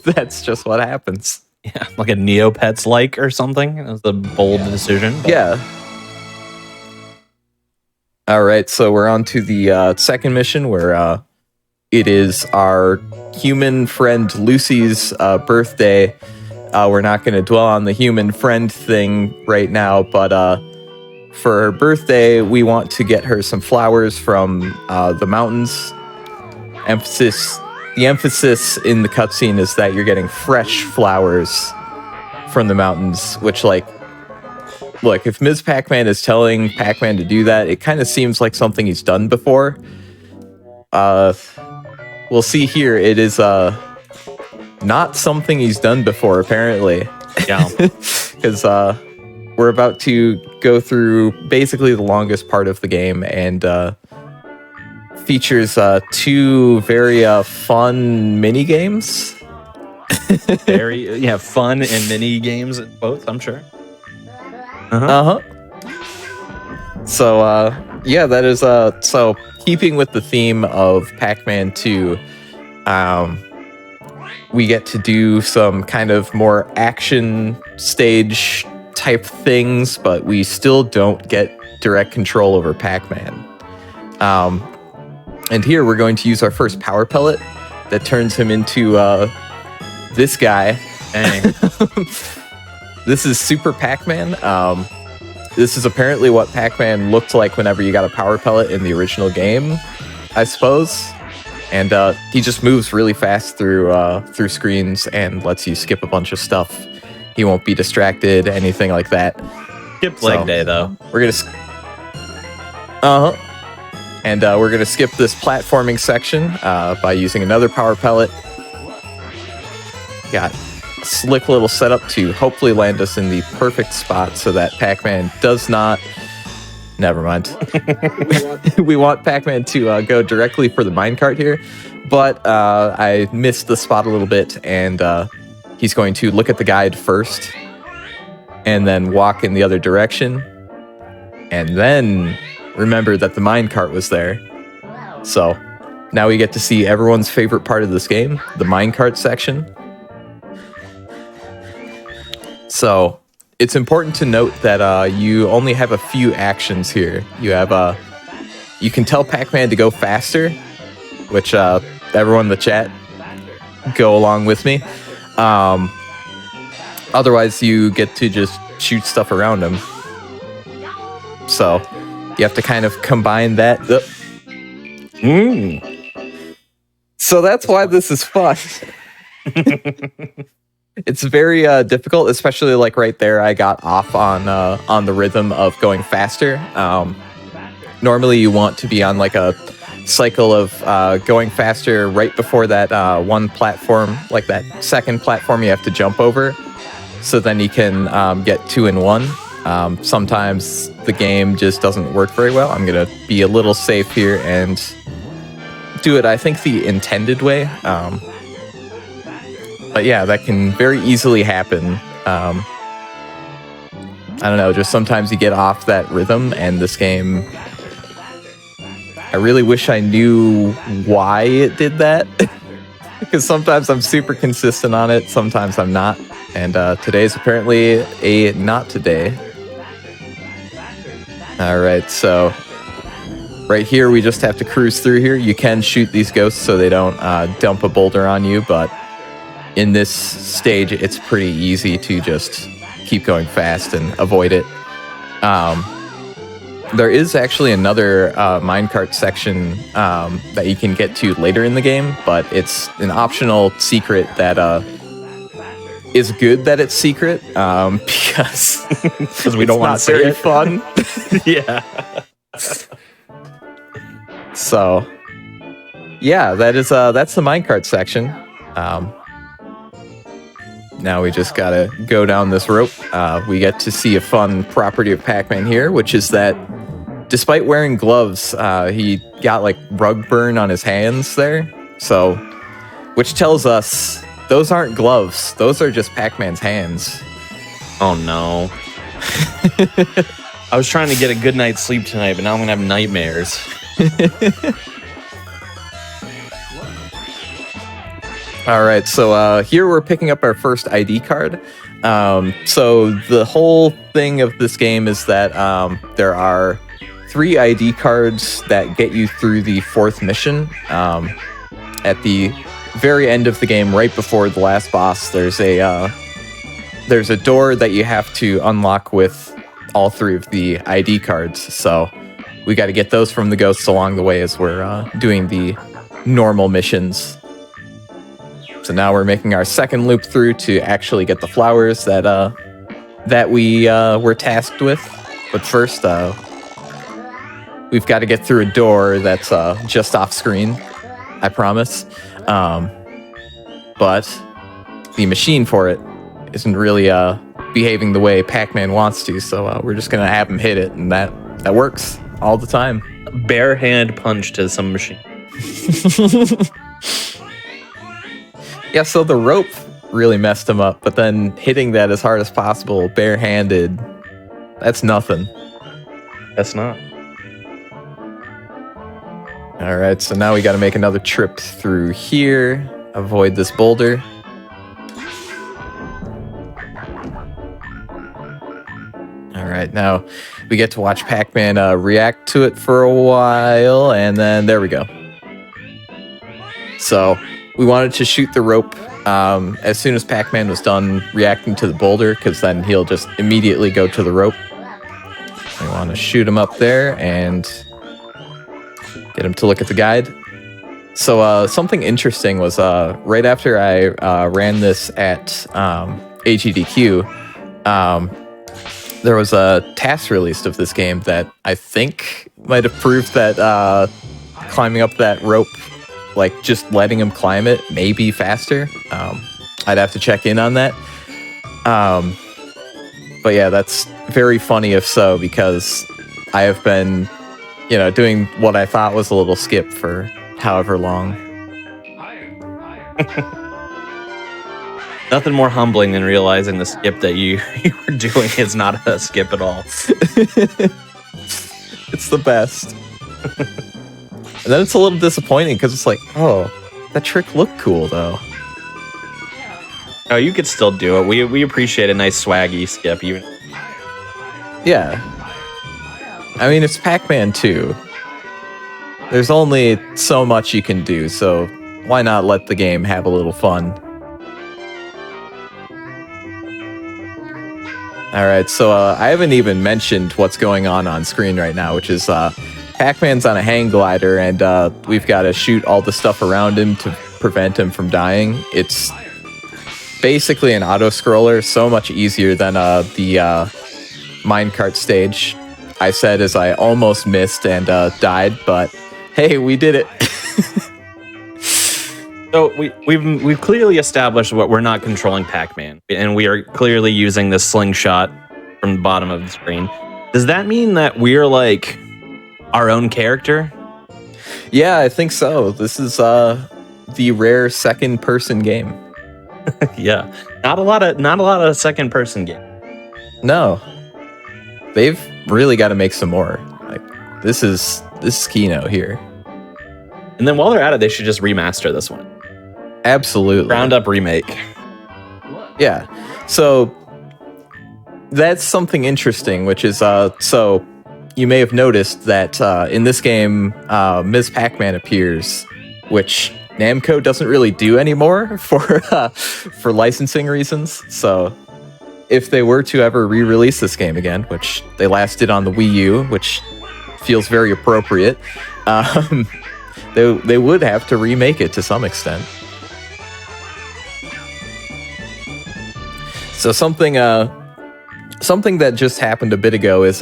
that's just what happens. Yeah, like a Neopets-like or something. That was a bold decision. But. Yeah. All right, so we're on to the second mission where it is our human friend Lucy's birthday. We're not going to dwell on the human friend thing right now, but for her birthday, we want to get her some flowers from the mountains. The emphasis in the cutscene is that you're getting fresh flowers from the mountains, which, like, look, if Ms. Pac-Man is telling Pac-Man to do that, it kind of seems like something he's done before. We'll see here, it is not something he's done before, apparently. Yeah. Because we're about to go through basically the longest part of the game, and features 2 very fun mini games. Very fun and mini games both, I'm sure. So that is so keeping with the theme of Pac-Man 2, we get to do some kind of more action stage type things, but we still don't get direct control over Pac-Man. And here we're going to use our first power pellet that turns him into this guy. Dang. This is Super Pac-Man. This is apparently what Pac-Man looked like whenever you got a power pellet in the original game, I suppose. And he just moves really fast through screens and lets you skip a bunch of stuff. He won't be distracted, anything like that. Skip leg day, though. We're gonna... And we're gonna skip this platforming section by using another power pellet. Got a slick little setup to hopefully land us in the perfect spot so that Pac-Man does not... Never mind. We want Pac-Man to go directly for the minecart here, but I missed the spot a little bit, and he's going to look at the guide first, and then walk in the other direction, and then remember that the minecart was there. So now we get to see everyone's favorite part of this game, the minecart section. So it's important to note that you only have a few actions here. You have you can tell Pac-Man to go faster, which everyone in the chat go along with me. Otherwise, you get to just shoot stuff around him. So you have to kind of combine that. So that's why this is fun. It's very difficult, especially like right there. I got off on the rhythm of going faster. Normally, you want to be on like a cycle of going faster right before that one platform, like that second platform you have to jump over. So then you can get 2 in 1. Sometimes the game just doesn't work very well. I'm going to be a little safe here and do it, I think, the intended way. But yeah, that can very easily happen. I don't know, just sometimes you get off that rhythm, and this game, I really wish I knew why it did that. Because sometimes I'm super consistent on it, sometimes I'm not. And today's apparently a not today. Alright, so right here we just have to cruise through here. You can shoot these ghosts so they don't dump a boulder on you, but in this stage it's pretty easy to just keep going fast and avoid it. There is actually another minecart section that you can get to later in the game, but it's an optional secret that is good that it's secret because we don't want to say very it. Fun. Yeah. So, yeah, that's the minecart section. Now we just gotta go down this rope. We get to see a fun property of Pac-Man here, which is that despite wearing gloves, he got like rug burn on his hands there. So, which tells us those aren't gloves; those are just Pac-Man's hands. Oh no. I was trying to get a good night's sleep tonight, but now I'm gonna have nightmares. All right, so here we're picking up our first ID card. So the whole thing of this game is that there are 3 ID cards that get you through the 4th mission. At the very end of the game, right before the last boss, there's a door that you have to unlock with all 3 of the ID cards. So we got to get those from the ghosts along the way as we're doing the normal missions. So now we're making our second loop through to actually get the flowers that we were tasked with. But first, we've got to get through a door that's just off screen, I promise. But the machine for it isn't really behaving the way Pac-Man wants to, so we're just going to have him hit it, and that works all the time. Bare hand punch to some machine. Yeah, so the rope really messed him up, but then hitting that as hard as possible, barehanded, that's nothing. That's not. All right, so now we got to make another trip through here, avoid this boulder. All right, now we get to watch Pac-Man react to it for a while, and then there we go. So we wanted to shoot the rope as soon as Pac-Man was done reacting to the boulder, because then he'll just immediately go to the rope. We want to shoot him up there and get him to look at the guide. So something interesting was right after I ran this at AGDQ, there was a task released of this game that I think might have proved that climbing up that rope, like just letting him climb it, may be faster. I'd have to check in on that. But yeah, that's very funny if so, because I have been, doing what I thought was a little skip for however long. Nothing more humbling than realizing the skip that you were doing is not a skip at all. It's the best. And then it's a little disappointing because it's like, oh, that trick looked cool though. Oh, you could still do it. We appreciate a nice swaggy skip. Even. Yeah. I mean, it's Pac-Man 2. there's only so much you can do, so why not let the game have a little fun? Alright, so I haven't even mentioned what's going on screen right now, which is Pac-Man's on a hang glider, and we've got to shoot all the stuff around him to prevent him from dying. It's basically an auto-scroller, so much easier than the minecart stage. I said as I almost missed and died, but hey, we did it. So we've clearly established what we're not controlling Pac-Man, and we are clearly using this slingshot from the bottom of the screen. Does that mean that we're like our own character? Yeah, I think so. This is the rare second-person game. Yeah, not a lot of second-person games. No, they've really got to make some more. Like this is Kino here. And then while they're at it, they should just remaster this one. Absolutely. Ground up remake. Yeah. So that's something interesting, which is so you may have noticed that in this game, Ms. Pac-Man appears, which Namco doesn't really do anymore for licensing reasons. So if they were to ever re-release this game again, which they last did on the Wii U, which feels very appropriate, they would have to remake it to some extent. So something that just happened a bit ago is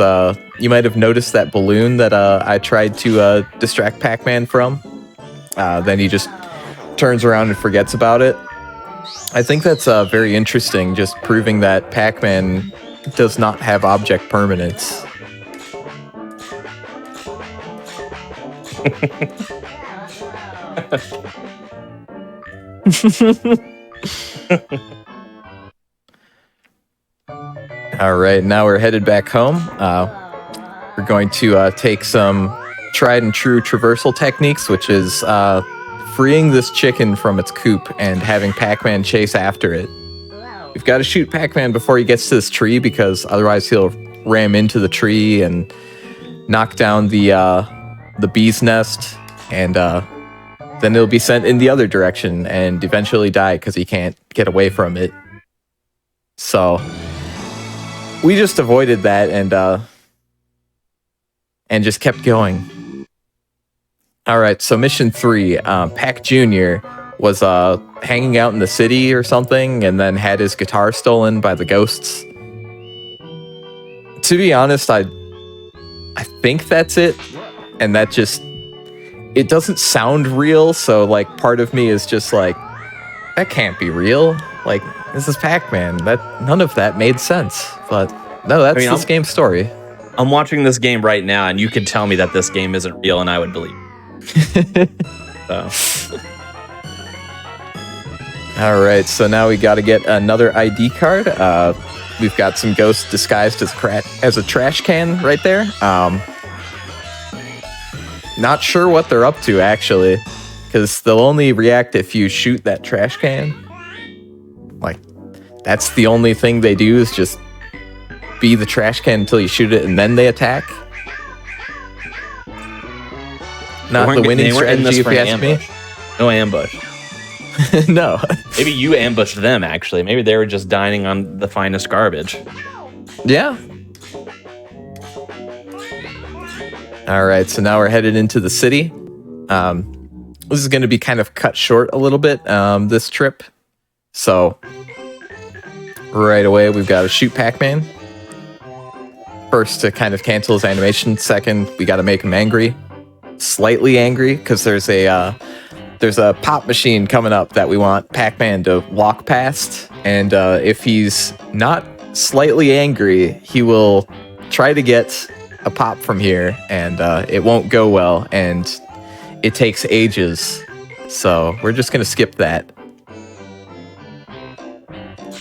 you might have noticed that balloon that I tried to distract Pac-Man from. Then he just turns around and forgets about it. I think that's very interesting, just proving that Pac-Man does not have object permanence. All right, now we're headed back home. We're going to take some tried and true traversal techniques, which is freeing this chicken from its coop and having Pac-Man chase after it. We've got to shoot Pac-Man before he gets to this tree, because otherwise he'll ram into the tree and knock down the bee's nest, and then it'll be sent in the other direction and eventually die because he can't get away from it. So we just avoided that and just kept going. All right, so mission 3, Pac Jr. was hanging out in the city or something, and then had his guitar stolen by the ghosts. To be honest, I think that's it, and that just, it doesn't sound real, so like part of me is just like, that can't be real. Like, this is Pac-Man. None of that made sense. But no, that's this game's story. I'm watching this game right now, and you could tell me that this game isn't real, and I would believe. So. All right, so now we got to get another ID card. We've got some ghosts disguised as a trash can right there. Not sure what they're up to, actually, because they'll only react if you shoot that trash can. Like, that's the only thing they do, is just be the trash can until you shoot it and then they attack. Not the winning strategy, if you ask me. No ambush. No. Maybe you ambushed them, actually. Maybe they were just dining on the finest garbage. Yeah. All right, so now we're headed into the city. This is going to be kind of cut short a little bit, this trip. So, right away, we've got to shoot Pac-Man. First, to kind of cancel his animation. Second, we got to make him angry. Slightly angry, because there's a pop machine coming up that we want Pac-Man to walk past. And if he's not slightly angry, he will try to get a pop from here, and it won't go well, and it takes ages. So we're just going to skip that.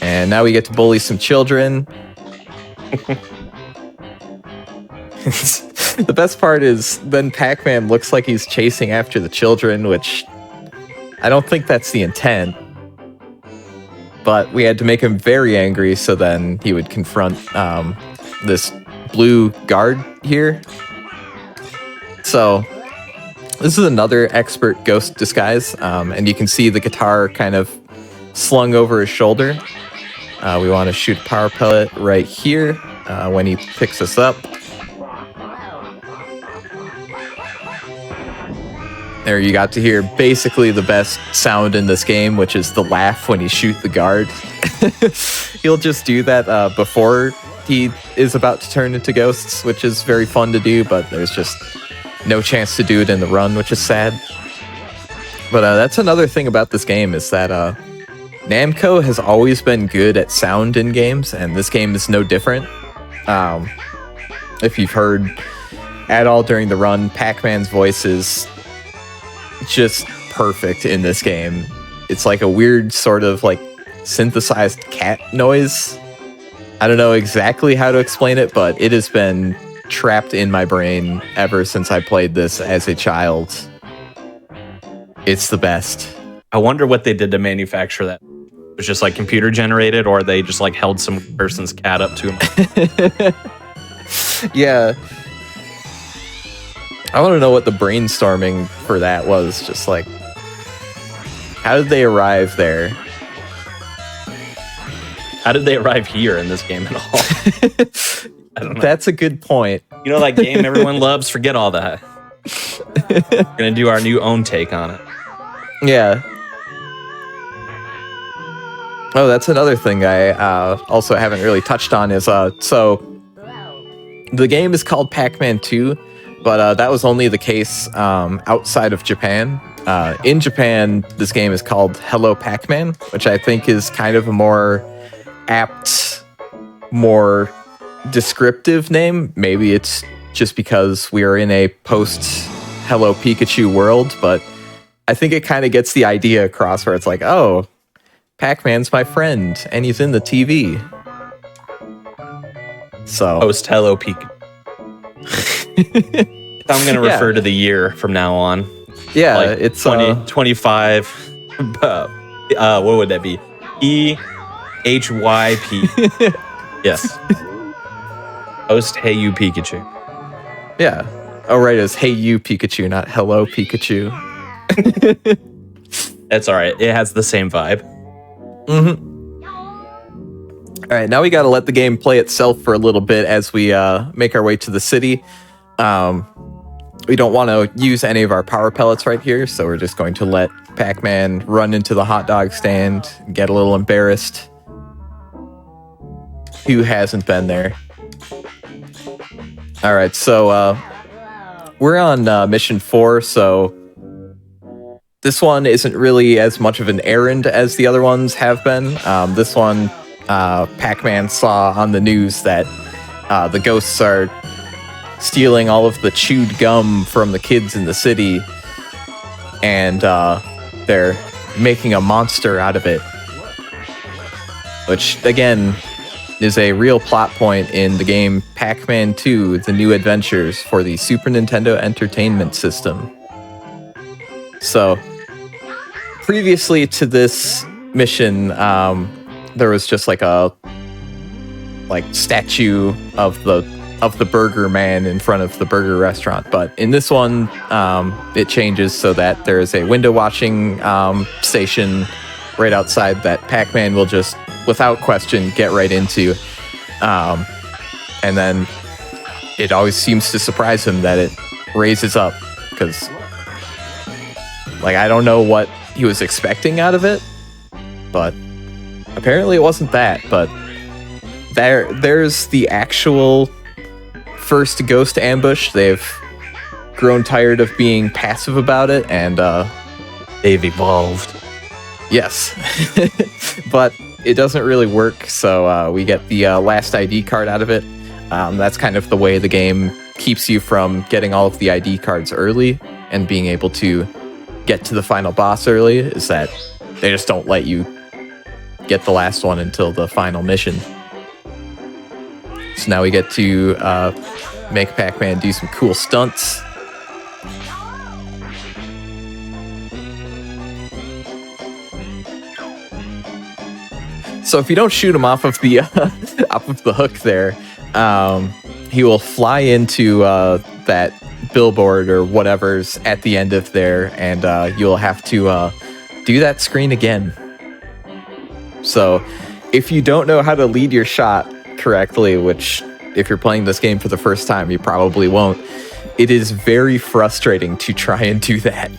And now we get to bully some children. The best part is then Pac-Man looks like he's chasing after the children, which I don't think that's the intent. But we had to make him very angry, so then he would confront this blue guard here. So This is another expert ghost disguise, and you can see the guitar kind of slung over his shoulder. We want to shoot a power pellet right here when he picks us up. There, you got to hear basically the best sound in this game, which is the laugh when you shoot the guard. He'll just do that before he is about to turn into ghosts, which is very fun to do, but there's just no chance to do it in the run, which is sad. But that's another thing about this game, is that Namco has always been good at sound in games, and this game is no different. If you've heard at all during the run, Pac-Man's voice is just perfect in this game. It's like a weird sort of like synthesized cat noise. I don't know exactly how to explain it, but it has been trapped in my brain ever since I played this as a child. It's the best. I wonder what they did to manufacture that. It was just like computer generated, or they just like held some person's cat up to him. Yeah. I want to know what the brainstorming for that was. Just like, how did they arrive there? How did they arrive here in this game at all? I don't know. That's a good point. You know that game everyone loves? Forget all that. We're gonna do our new own take on it. Yeah. Oh, that's another thing I also haven't really touched on is, so the game is called Pac-Man 2, but that was only the case outside of Japan. In Japan, this game is called Hello Pac-Man, which I think is kind of a more apt, more descriptive name. Maybe it's just because we are in a post-Hello Pikachu world, but I think it kind of gets the idea across where it's like, oh, Pac-Man's my friend, and he's in the TV. So Post Hello Pikachu. I'm gonna refer to the year from now on. Yeah, like it's 25. What would that be? EHYP. Yes. Post Hey You Pikachu. Yeah. Oh, right. It's Hey You Pikachu, not Hello Pikachu. That's all right. It has the same vibe. Mm-hmm. All right. Now we got to let the game play itself for a little bit as we make our way to the city. We don't want to use any of our power pellets right here, so we're just going to let Pac-Man run into the hot dog stand, get a little embarrassed. Who hasn't been there? All right, so we're on mission 4, so this one isn't really as much of an errand as the other ones have been. This one, Pac-Man saw on the news that the ghosts are stealing all of the chewed gum from the kids in the city, and they're making a monster out of it. Which, again, is a real plot point in the game Pac-Man 2, The New Adventures for the Super Nintendo Entertainment System. So, previously to this mission, there was just like a statue of the Burger Man in front of the burger restaurant. But in this one, it changes so that there is a window watching station right outside that Pac-Man will just, without question, get right into. And then it always seems to surprise him that it raises up, because I don't know what he was expecting out of it, but apparently it wasn't that. But there's the actual first ghost ambush. They've grown tired of being passive about it, and they've evolved. Yes. But it doesn't really work, so we get the last ID card out of it. That's kind of the way the game keeps you from getting all of the ID cards early and being able to get to the final boss early, is that they just don't let you get the last one until the final mission. So now we get to make Pac-Man do some cool stunts. So if you don't shoot him off of the hook there, he will fly into that billboard or whatever's at the end of there, and you'll have to do that screen again. So if you don't know how to lead your shot correctly, which if you're playing this game for the first time, you probably won't, it is very frustrating to try and do that.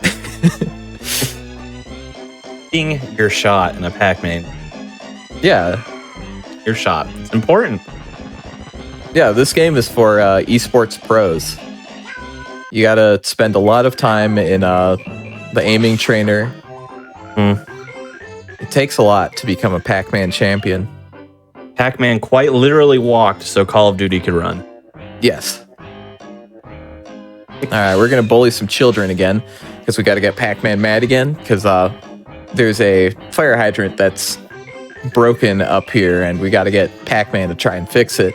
Leading your shot in a Pac-Man. Yeah. Your shot. It's important. Yeah, this game is for esports pros. You gotta spend a lot of time in the aiming trainer. It takes a lot to become a Pac-Man champion. Pac-Man quite literally walked so Call of Duty could run. Yes. Alright, we're gonna bully some children again, because we gotta get Pac-Man mad again, because there's a fire hydrant that's broken up here, and we gotta get Pac-Man to try and fix it.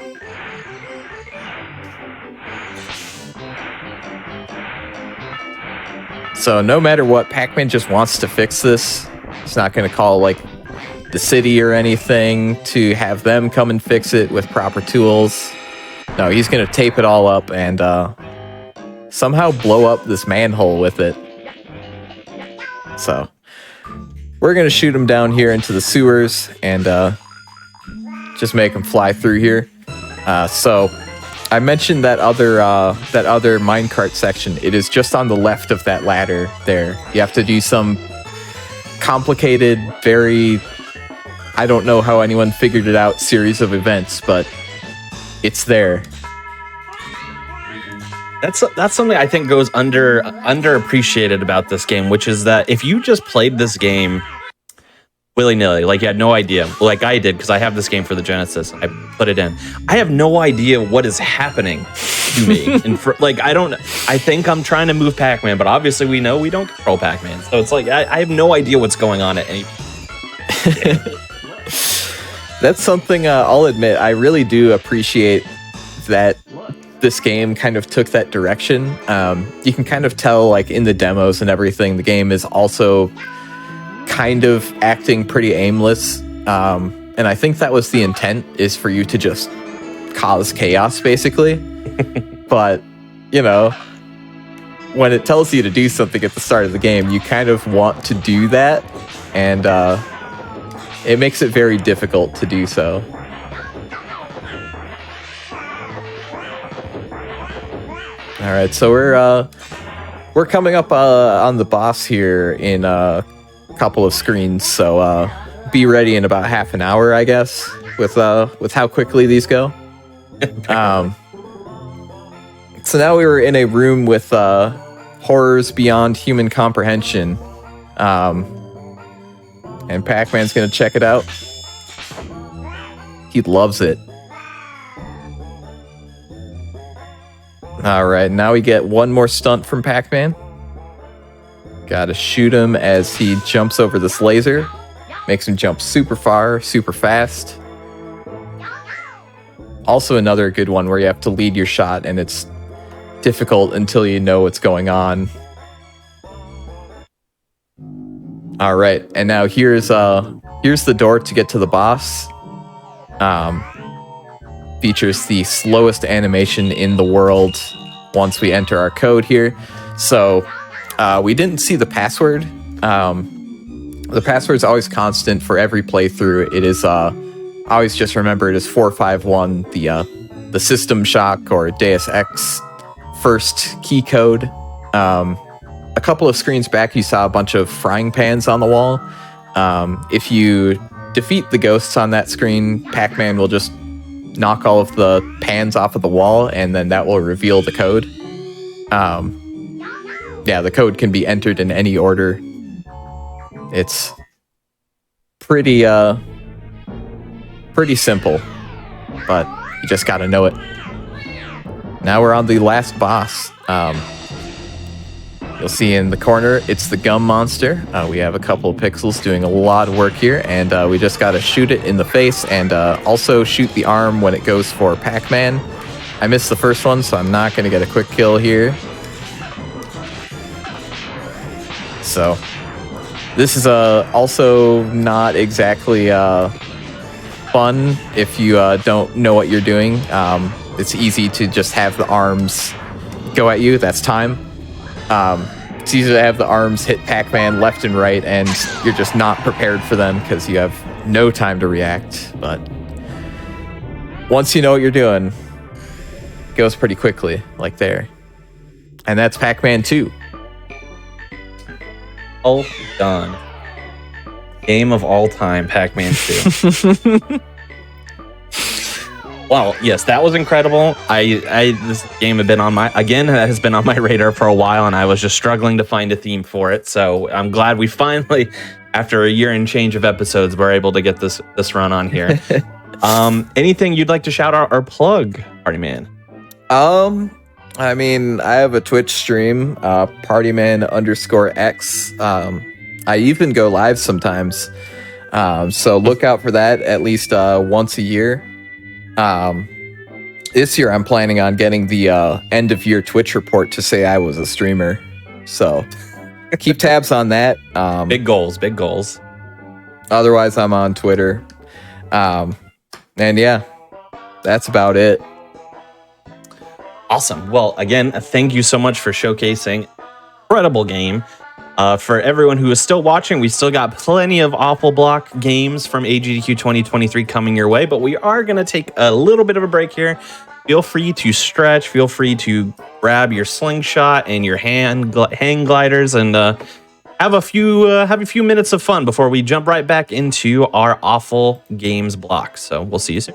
So no matter what, Pac-Man just wants to fix this. He's not going to call like the city or anything to have them come and fix it with proper tools. No, he's going to tape it all up and somehow blow up this manhole with it. So we're going to shoot him down here into the sewers and just make him fly through here. So I mentioned that other minecart section. It is just on the left of that ladder there. You have to do some complicated, very, I don't know how anyone figured it out, series of events, but it's there. That's something I think goes underappreciated about this game, which is that if you just played this game willy-nilly, like you had no idea, like I did, because I have this game for the Genesis, I put it in, I have no idea what is happening to me. And I think I'm trying to move Pac-Man, but obviously we know we don't control Pac-Man, so it's like I have no idea what's going on at any That's something I'll admit, I really do appreciate that this game kind of took that direction. You can kind of tell, like in the demos and everything, the game is also kind of acting pretty aimless, and I think that was the intent, is for you to just cause chaos basically. But you know, when it tells you to do something at the start of the game, you kind of want to do that, and it makes it very difficult to do so. All right, so we're coming up on the boss here in couple of screens, so be ready in about half an hour, I guess, with how quickly these go. So now we were in a room with horrors beyond human comprehension, and Pac-Man's gonna check it out. He loves it. All right, now we get one more stunt from Pac-Man. Gotta shoot him as he jumps over this laser. Makes him jump super far, super fast. Also another good one where you have to lead your shot, and it's difficult until you know what's going on. All right, and now here's the door to get to the boss. Features the slowest animation in the world once we enter our code here. So we didn't see the password. The password's always constant for every playthrough. It is always just remember it is 451, the System Shock or Deus Ex first key code. A couple of screens back, you saw a bunch of frying pans on the wall. If you defeat the ghosts on that screen, Pac-Man will just knock all of the pans off of the wall, and then that will reveal the code. Yeah, the code can be entered in any order. It's pretty simple, but you just gotta know it. Now we're on the last boss. You'll see in the corner, it's the gum monster. We have a couple of pixels doing a lot of work here, and we just gotta shoot it in the face, and also shoot the arm when it goes for Pac-Man. I missed the first one, so I'm not gonna get a quick kill here. So this is also not exactly fun if you don't know what you're doing. It's easy to just have the arms go at you. That's time. It's easy to have the arms hit Pac-Man left and right, and you're just not prepared for them because you have no time to react. But once you know what you're doing, it goes pretty quickly, like there. And that's Pac-Man 2. All done. Game of all time, Pac-Man 2. Well, yes, that was incredible. This game has been on my radar for a while, and I was just struggling to find a theme for it. So I'm glad we finally, after a year and change of episodes, we're able to get this run on here. Anything you'd like to shout out or plug, Party Man? I mean, I have a Twitch stream, partyman_x. I even go live sometimes. So look out for that at least once a year. This year I'm planning on getting the end of year Twitch report to say I was a streamer. So keep tabs on that. Big goals. Otherwise I'm on Twitter. And yeah, that's about it. Awesome. Well, again, thank you so much for showcasing incredible game. For everyone who is still watching, we still got plenty of Awful Block games from AGDQ 2023 coming your way, but we are going to take a little bit of a break here. Feel free to stretch. Feel free to grab your slingshot and your hang gliders and have a few minutes of fun before we jump right back into our Awful Games block. So we'll see you soon.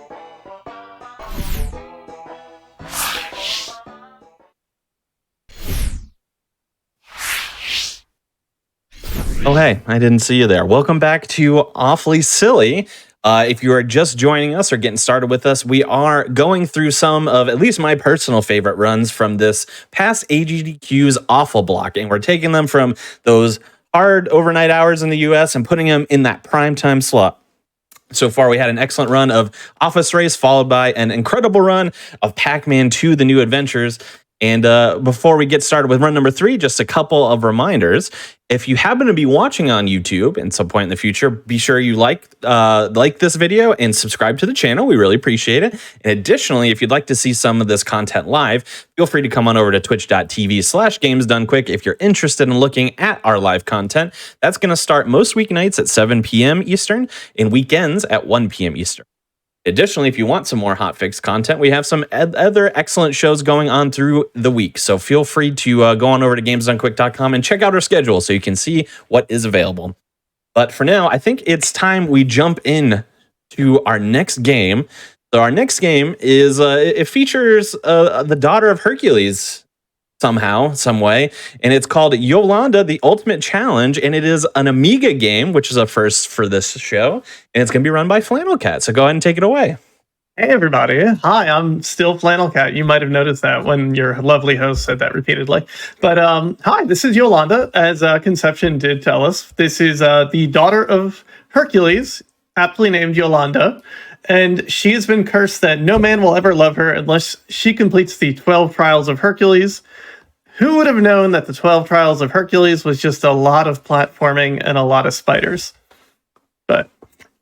Oh, hey, I didn't see you there. Welcome back to Awfully Silly. If you are just joining us or getting started with us, we are going through some of at least my personal favorite runs from this past AGDQ's Awful Block. And we're taking them from those hard overnight hours in the US and putting them in that primetime slot. So far, we had an excellent run of Office Race, followed by an incredible run of Pac-Man 2, The New Adventures. And before we get started with run number 3, just a couple of reminders. If you happen to be watching on YouTube at some point in the future, be sure you like this video and subscribe to the channel. We really appreciate it. And additionally, if you'd like to see some of this content live, feel free to come on over to twitch.tv/gamesdonequick if you're interested in looking at our live content. That's going to start most weeknights at 7 p.m. Eastern and weekends at 1 p.m. Eastern. Additionally, if you want some more Hotfix content, we have some other excellent shows going on through the week. So feel free to go on over to gamesdonequick.com and check out our schedule so you can see what is available. But for now, I think it's time we jump in to our next game. So our next game is, it features the daughter of Hercules somehow, some way, and it's called Yolanda, the Ultimate Challenge, and it is an Amiga game, which is a first for this show, and it's going to be run by Flannel Cat. So go ahead and take it away. Hey everybody, hi, I'm still Flannel Cat. You might have noticed that when your lovely host said that repeatedly. But hi, this is Yolanda, as Conception did tell us. This is the daughter of Hercules, aptly named Yolanda, and she has been cursed that no man will ever love her unless she completes the 12 Trials of Hercules. Who would have known that the 12 Trials of Hercules was just a lot of platforming and a lot of spiders? But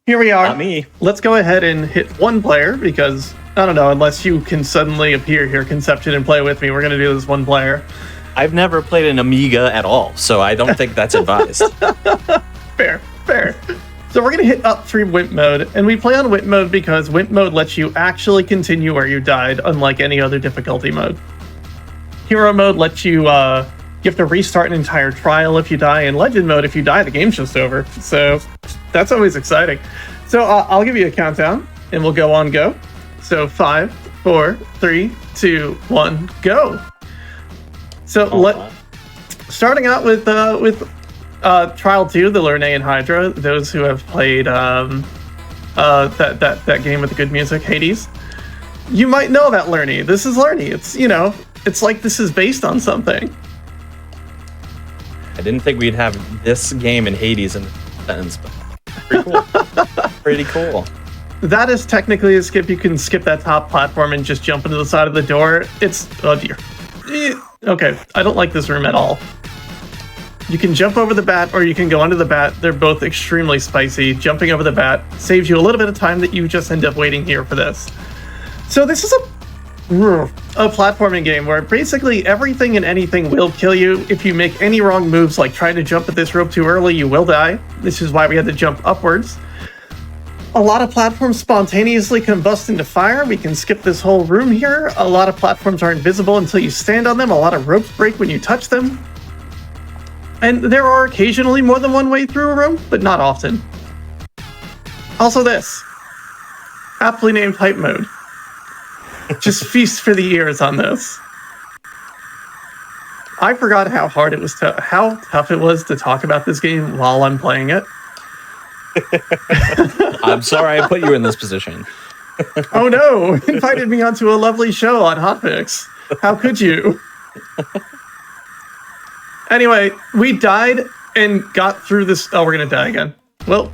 here we are. Not me. Let's go ahead and hit one player because, I don't know, unless you can suddenly appear here, Conception, and play with me, we're going to do this one player. I've never played an Amiga at all, so I don't think that's advised. Fair. So we're going to hit up through Wimp mode, and we play on Wimp mode because Wimp mode lets you actually continue where you died, unlike any other difficulty mode. Hero mode lets you, you have to restart an entire trial if you die, and Legend mode, if you die, the game's just over. So that's always exciting. So I'll give you a countdown, and we'll go on go. So 5, 4, 3, 2, 1, go. So starting out with Trial 2, the Lernaean Hydra, those who have played that game with the good music, Hades, you might know that Lerny. This is Lerny. It's, you know, it's like this is based on something. I didn't think we'd have this game in Hades in the sentence, but pretty cool. Pretty cool. That is technically a skip. You can skip that top platform and just jump into the side of the door. It's, oh dear. Okay, I don't like this room at all. You can jump over the bat or you can go under the bat. They're both extremely spicy. Jumping over the bat saves you a little bit of time that you just end up waiting here for this. So this is A platforming game where basically everything and anything will kill you. If you make any wrong moves, like trying to jump at this rope too early, you will die. This is why we had to jump upwards. A lot of platforms spontaneously combust into fire. We can skip this whole room here. A lot of platforms are invisible until you stand on them. A lot of ropes break when you touch them. And there are occasionally more than one way through a room, but not often. Also this. Aptly named Hype Mode. Just feast for the ears on this. I forgot how hard it was how tough it was to talk about this game while I'm playing it. I'm sorry I put you in this position. Oh no! Invited me onto a lovely show on Hotfix. How could you? Anyway, we died and got through this. Oh, we're gonna die again. Well,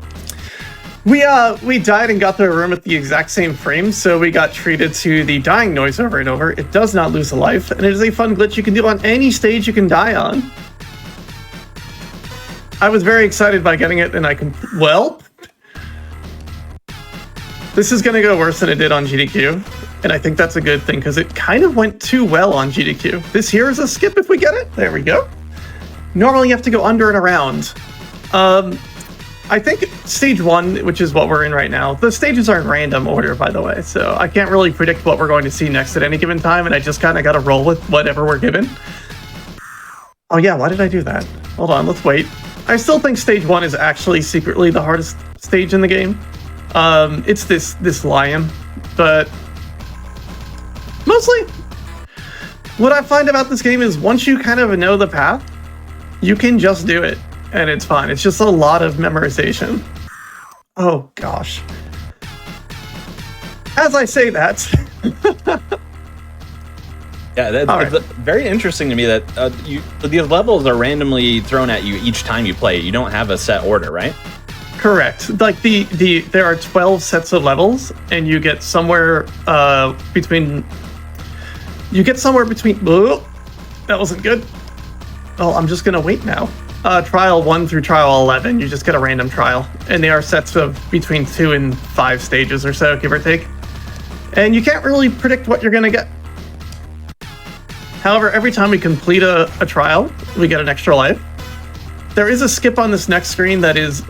we died and got through a room at the exact same frame, so we got treated to the dying noise over and over. It does not lose a life, and it is a fun glitch you can do on any stage you can die on. I was very excited by getting it, and well, this is gonna go worse than it did on GDQ, and I think that's a good thing, because it kind of went too well on GDQ. This here is a skip if we get it. There we go. Normally you have to go under and around. I think stage 1, which is what we're in right now, the stages are in random order, by the way, so I can't really predict what we're going to see next at any given time, and I just kind of got to roll with whatever we're given. Oh yeah, why did I do that? Hold on, let's wait. I still think stage 1 is actually secretly the hardest stage in the game. It's this lion, but mostly what I find about this game is once you kind of know the path, you can just do it. And it's fine. It's just a lot of memorization. Oh, gosh. As I say that... Yeah, it's very interesting to me that these levels are randomly thrown at you each time you play. You don't have a set order, right? Correct. Like, there are 12 sets of levels, and you get somewhere between... Oh, that wasn't good. Oh, I'm just going to wait now. Trial 1 through trial 11, you just get a random trial, and they are sets of between 2 and 5 stages or so, give or take. And you can't really predict what you're going to get. However, every time we complete a trial, we get an extra life. There is a skip on this next screen that is,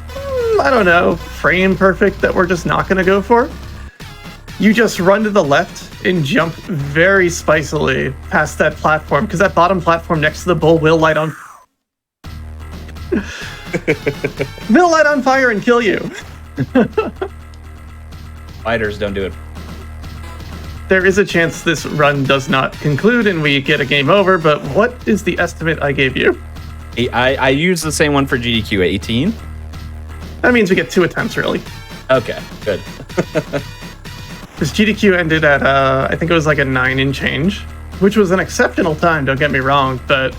I don't know, frame perfect that we're just not going to go for. You just run to the left and jump very spicily past that platform, because that bottom platform next to the bull will light on will light on fire and kill you. Fighters don't do it. There is a chance this run does not conclude and we get a game over, but what is the estimate I gave you? I used the same one for GDQ, 18. That means we get 2 attempts, really. Okay, good. This GDQ ended at, I think it was like a 9 and change, which was an exceptional time, don't get me wrong, but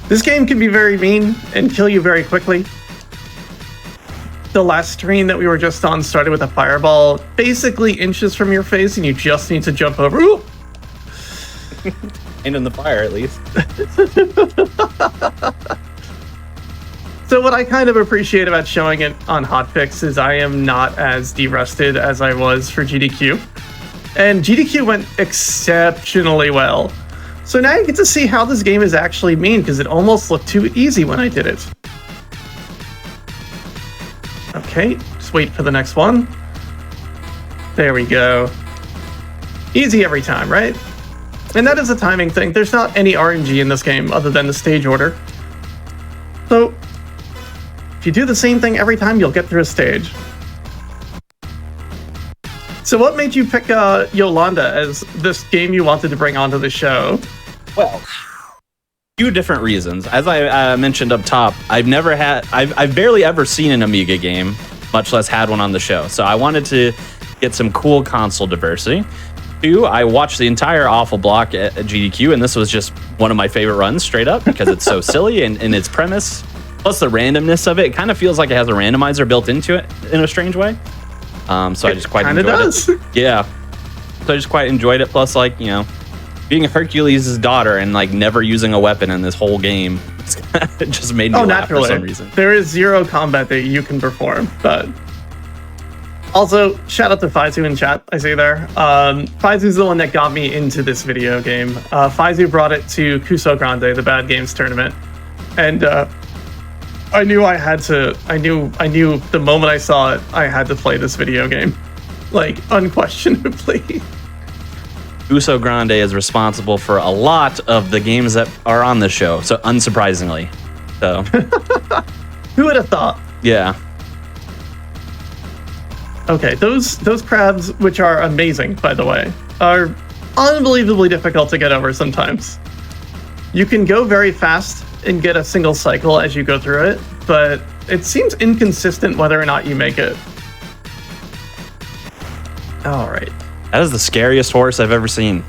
this game can be very mean and kill you very quickly. The last screen that we were just on started with a fireball basically inches from your face, and you just need to jump over. Ooh! And in the fire, at least. So what I kind of appreciate about showing it on Hotfix is I am not as derusted as I was for GDQ. And GDQ went exceptionally well. So now you get to see how this game is actually mean, because it almost looked too easy when I did it. Okay, just wait for the next one. There we go. Easy every time, right? And that is a timing thing. There's not any RNG in this game other than the stage order. So if you do the same thing every time, you'll get through a stage. So what made you pick Yolanda as this game you wanted to bring onto the show? Well, few different reasons. As I mentioned up top, I've barely ever seen an Amiga game, much less had one on the show. So I wanted to get some cool console diversity. 2, I watched the entire Awful Block at GDQ, and this was just one of my favorite runs, straight up, because it's so silly and its premise, plus the randomness of it. It kind of feels like it has a randomizer built into it in a strange way. So I just quite enjoyed it. Yeah. So I just quite enjoyed it. Plus, like, you know, being Hercules' daughter and like never using a weapon in this whole game, it just made me laugh for some reason. There is 0 combat that you can perform, but Also, shout out to Faizu in chat, I see there. Faizu's the one that got me into this video game. Faizu brought it to Kuso Grande, the Bad Games tournament. And I knew the moment I saw it, I had to play this video game. Like, unquestionably. Uso Grande is responsible for a lot of the games that are on the show, so unsurprisingly. So Who would have thought? yeah. Okay, those crabs, which are amazing, by the way, are unbelievably difficult to get over sometimes. You can go very fast and get a single cycle as you go through it, but it seems inconsistent whether or not you make it. All right. That is the scariest horse I've ever seen.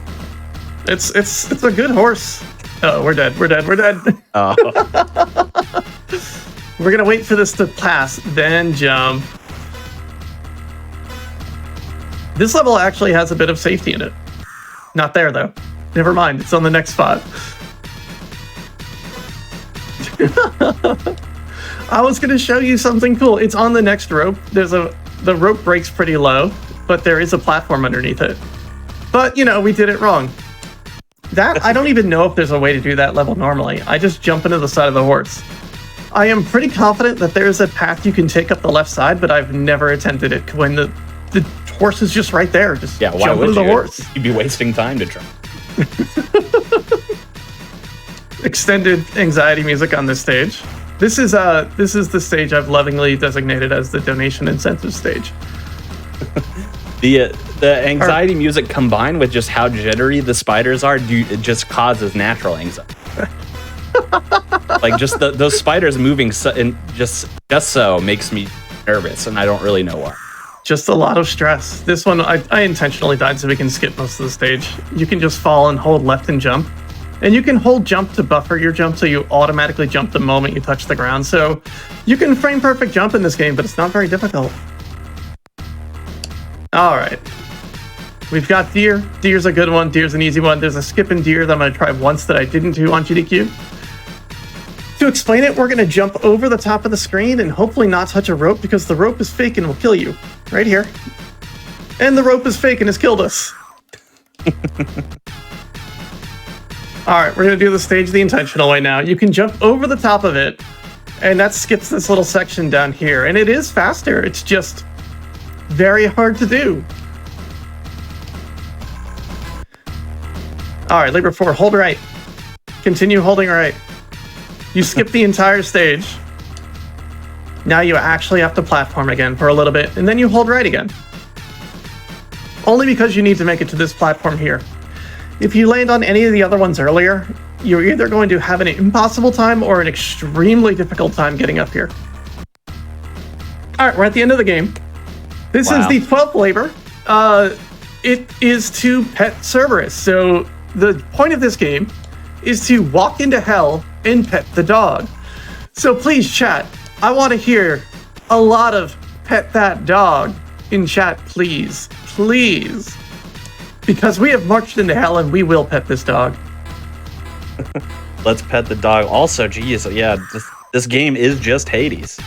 It's a good horse. Oh, we're dead. Oh. We're gonna wait for this to pass, then jump. This level actually has a bit of safety in it. Not there, though. Never mind, it's on the next spot. I was going to show you something cool. It's on the next rope. The rope breaks pretty low, but there is a platform underneath it. But, we did it wrong. I don't even know if there's a way to do that level normally. I just jump into the side of the horse. I am pretty confident that there's a path you can take up the left side, but I've never attempted it when the horse is just right there. Just Yeah, why jump would into you? the horse. You'd be wasting time to try. Extended anxiety music on this stage. This is the stage I've lovingly designated as the donation incentive stage. The anxiety music combined with just how jittery the spiders are, it just causes natural anxiety. Like just those spiders moving just so makes me nervous, and I don't really know why. Just a lot of stress. This one, I intentionally died so we can skip most of the stage. You can just fall and hold left and jump. And you can hold jump to buffer your jump so you automatically jump the moment you touch the ground. So you can frame perfect jump in this game, but it's not very difficult. All right. We've got deer. Deer's a good one. Deer's an easy one. There's a skip in deer that I'm going to try once that I didn't do on GDQ. To explain it, we're going to jump over the top of the screen and hopefully not touch a rope because the rope is fake and will kill you. Right here. And the rope is fake and has killed us. All right, we're going to do the stage the intentional way now. You can jump over the top of it, and that skips this little section down here. And it is faster. It's just very hard to do. All right, Libra 4, hold right. Continue holding right. You skip the entire stage. Now you actually have to platform again for a little bit, and then you hold right again. Only because you need to make it to this platform here. If you land on any of the other ones earlier, you're either going to have an impossible time or an extremely difficult time getting up here. All right, we're at the end of the game. This is the 12th labor. It is to pet Cerberus. So the point of this game is to walk into hell and pet the dog. So please, chat, I want to hear a lot of pet that dog in chat, please. Please. Because we have marched into hell and we will pet this dog. Let's pet the dog. Also, geez, yeah, this game is just Hades.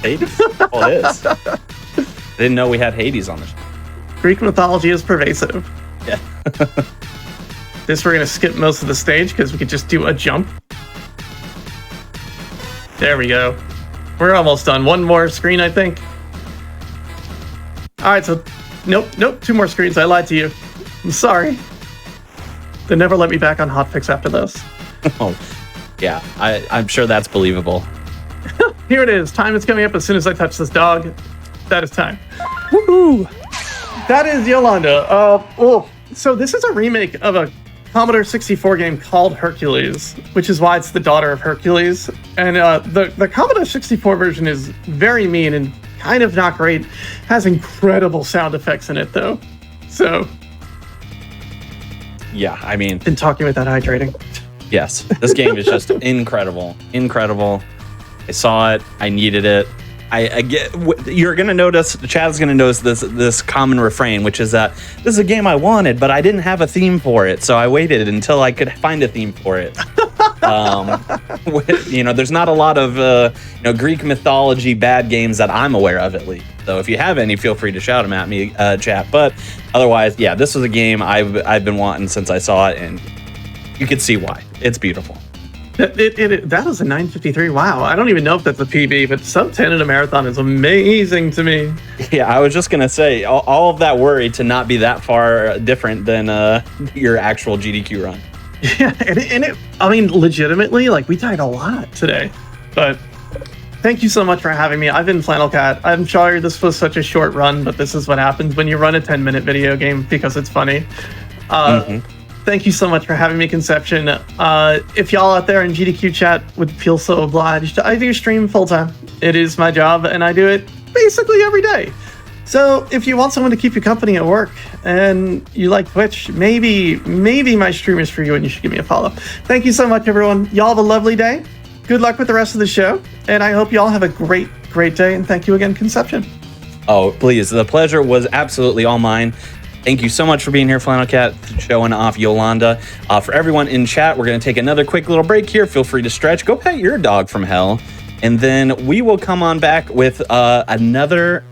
Hades? Oh, it is. I didn't know we had Hades on the show. Greek mythology is pervasive. Yeah. This we're going to skip most of the stage because we could just do a jump. There we go. We're almost done. One more screen, I think. All right, so nope, 2 more screens. I lied to you. I'm sorry. They never let me back on Hotfix after this. Oh, yeah, I'm sure that's believable. Here it is. Time is coming up as soon as I touch this dog. That is time. Woohoo! That is Yolanda. So this is a remake of a Commodore 64 game called Hercules, which is why it's the daughter of Hercules. And the Commodore 64 version is very mean and kind of not great. Has incredible sound effects in it, though. So... yeah, I mean... been talking without hydrating. Yes, this game is just incredible. I saw it. I needed it. I get. You're gonna notice. The chat is gonna notice this common refrain, which is that this is a game I wanted, but I didn't have a theme for it, so I waited until I could find a theme for it. There's not a lot of Greek mythology bad games that I'm aware of, at least. though. If you have any, feel free to shout them at me, chat. But otherwise, yeah, this was a game I've been wanting since I saw it, and you can see why. It's beautiful. That was a 9:53. Wow, I don't even know if that's a PB, but sub 10 in a marathon is amazing to me. Yeah, I was just gonna say all of that worry to not be that far different than your actual GDQ run. Yeah, I mean, legitimately, like, we died a lot today, but thank you so much for having me. I've been Flannel Cat. I'm sorry this was such a short run, but this is what happens when you run a 10-minute video game because it's funny. Thank you so much for having me, Conception. If y'all out there in GDQ chat would feel so obliged, I do stream full-time. It is my job, and I do it basically every day. So if you want someone to keep you company at work and you like Twitch, maybe my stream is for you and you should give me a follow. Thank you so much, everyone. Y'all have a lovely day. Good luck with the rest of the show, and I hope y'all have a great day, and thank you again, Conception. Oh, please. The pleasure was absolutely all mine. Thank you so much for being here, Flannel Cat, showing off Yolanda. For everyone in chat, we're going to take another quick little break here. Feel free to stretch. Go pet your dog from hell. And then we will come on back with another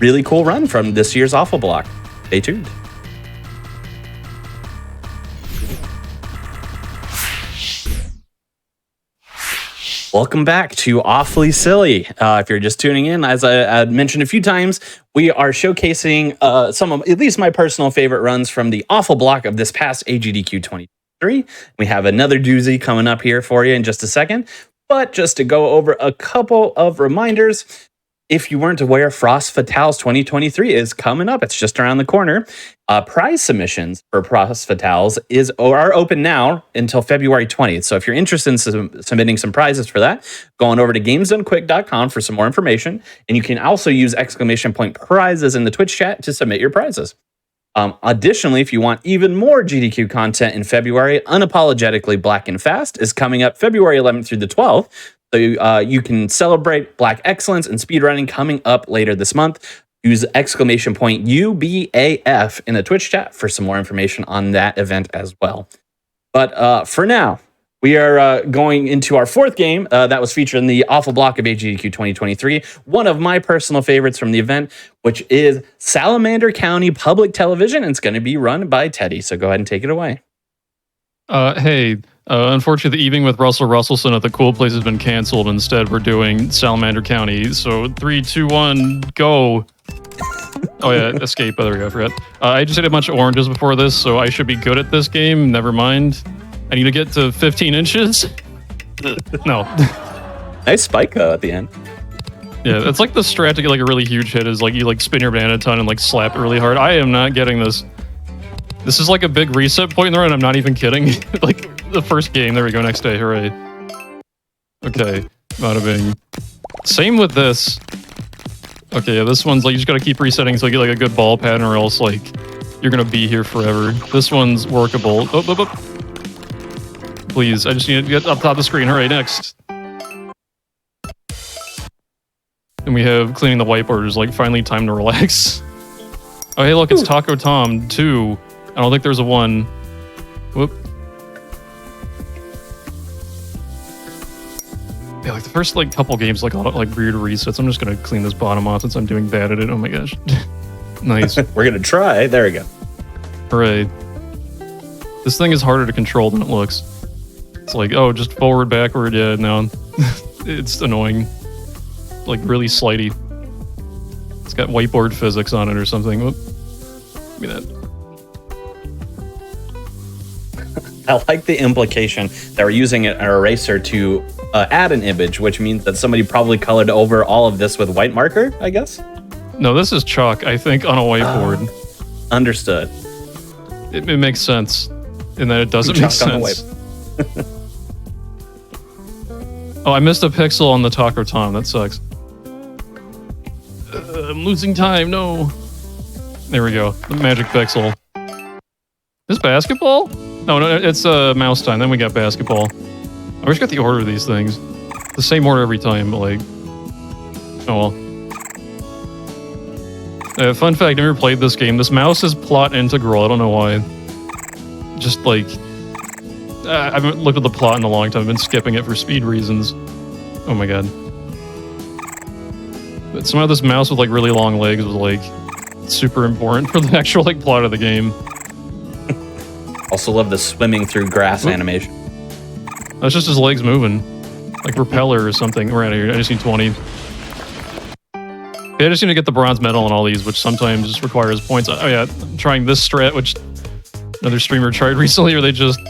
really cool run from this year's Awful Block. Stay tuned. Welcome back to Awfully Silly. If you're just tuning in, as I mentioned a few times, we are showcasing some of at least my personal favorite runs from the Awful Block of this past AGDQ 23. We have another doozy coming up here for you in just a second. But just to go over a couple of reminders, if you weren't aware, Frost Fatales 2023 is coming up. It's just around the corner. Prize submissions for Frost Fatales are open now until February 20th. So if you're interested in submitting some prizes for that, go on over to gamesdonequick.com for some more information. And you can also use !prizes in the Twitch chat to submit your prizes. Additionally, if you want even more GDQ content in February, Unapologetically Black and Fast is coming up February 11th through the 12th. So you can celebrate Black Excellence and speedrunning coming up later this month. Use !UBAF in the Twitch chat for some more information on that event as well. But for now, we are going into our fourth game that was featured in the Awful Block of AGDQ 2023. One of my personal favorites from the event, which is Salamander County Public Television. And it's going to be run by Teddy. So go ahead and take it away. Hey. Unfortunately, the evening with Russell Russellson at the Cool Place has been canceled. Instead, we're doing Salamander County. So 3, 2, 1, go. Oh yeah, escape. Oh, there we go. I forgot. I just ate a bunch of oranges before this, so I should be good at this game. Never mind. I need to get to 15 inches. No. Nice spike at the end. Yeah, it's like the strat to get like a really huge hit is like you like spin your banana a ton and like slap it really hard. I am not getting this. This is like a big reset point in the run. I'm not even kidding. Like the first game. There we go. Next day. Hooray. Okay. Bada bing. Same with this. Okay, yeah, this one's like you just gotta keep resetting so you get like a good ball pattern or else like you're gonna be here forever. This one's workable. Oh. Please, I just need to get up top of the screen. Hooray, next. And we have cleaning the whiteboard is like finally time to relax. Oh hey look, it's Taco Tom 2. I don't think there's a 1. Whoop. Yeah, like the first like couple games like a lot of like weird resets. I'm just gonna clean this bottom off since I'm doing bad at it. Oh my gosh. Nice. We're gonna try. There we go. Hooray. This thing is harder to control than it looks. It's like, oh, just forward, backward. Yeah, no. It's annoying. Like really slidey. It's got whiteboard physics on it or something. Whoop. Give me that. I like the implication that we're using an eraser to add an image, which means that somebody probably colored over all of this with white marker, I guess? No, this is chalk, I think, on a whiteboard. Understood. It makes sense in that it doesn't make sense. Oh, I missed a pixel on the Taco Tom. That sucks. I'm losing time. No. There we go. The magic pixel. This basketball? No, it's mouse time. Then we got basketball. I wish I got the order of these things. The same order every time, but like... Oh well. Fun fact, never played this game. This mouse is plot integral. I don't know why. Just like... I haven't looked at the plot in a long time. I've been skipping it for speed reasons. Oh my god. But somehow this mouse with like really long legs was like super important for the actual like plot of the game. Also love the swimming through grass animation. That's just his legs moving. Like repeller or something. We're out of here. I just need 20. Yeah, I just need to get the bronze medal on all these, which sometimes just requires points. Oh yeah, I'm trying this strat, which another streamer tried recently, where they just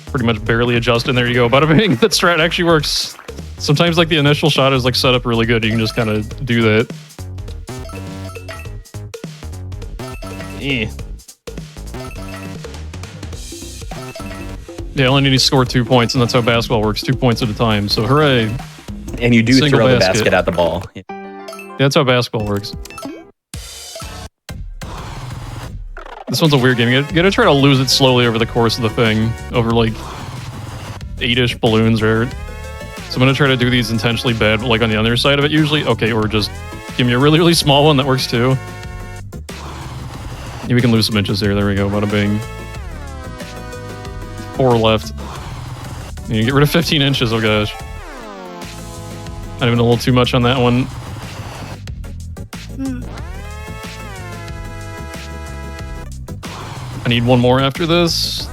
pretty much barely adjust, and there you go. Bada bing, that strat actually works. Sometimes like the initial shot is like set up really good. You can just kind of do that. Yeah, I only need to score 2 points, and that's how basketball works. 2 points at a time, so hooray. And you do Single throw the basket. basket at the ball. Yeah, that's how basketball works. This one's a weird game. You gotta try to lose it slowly over the course of the thing. Over like 8-ish balloons, right? So I'm gonna try to do these intentionally bad, but like on the other side of it usually. Okay, or just give me a really, really small one that works too. Yeah, we can lose some inches here. There we go. Bada bing. 4 left. You get rid of 15 inches. Oh gosh. Might have been a little too much on that one. I need one more after this.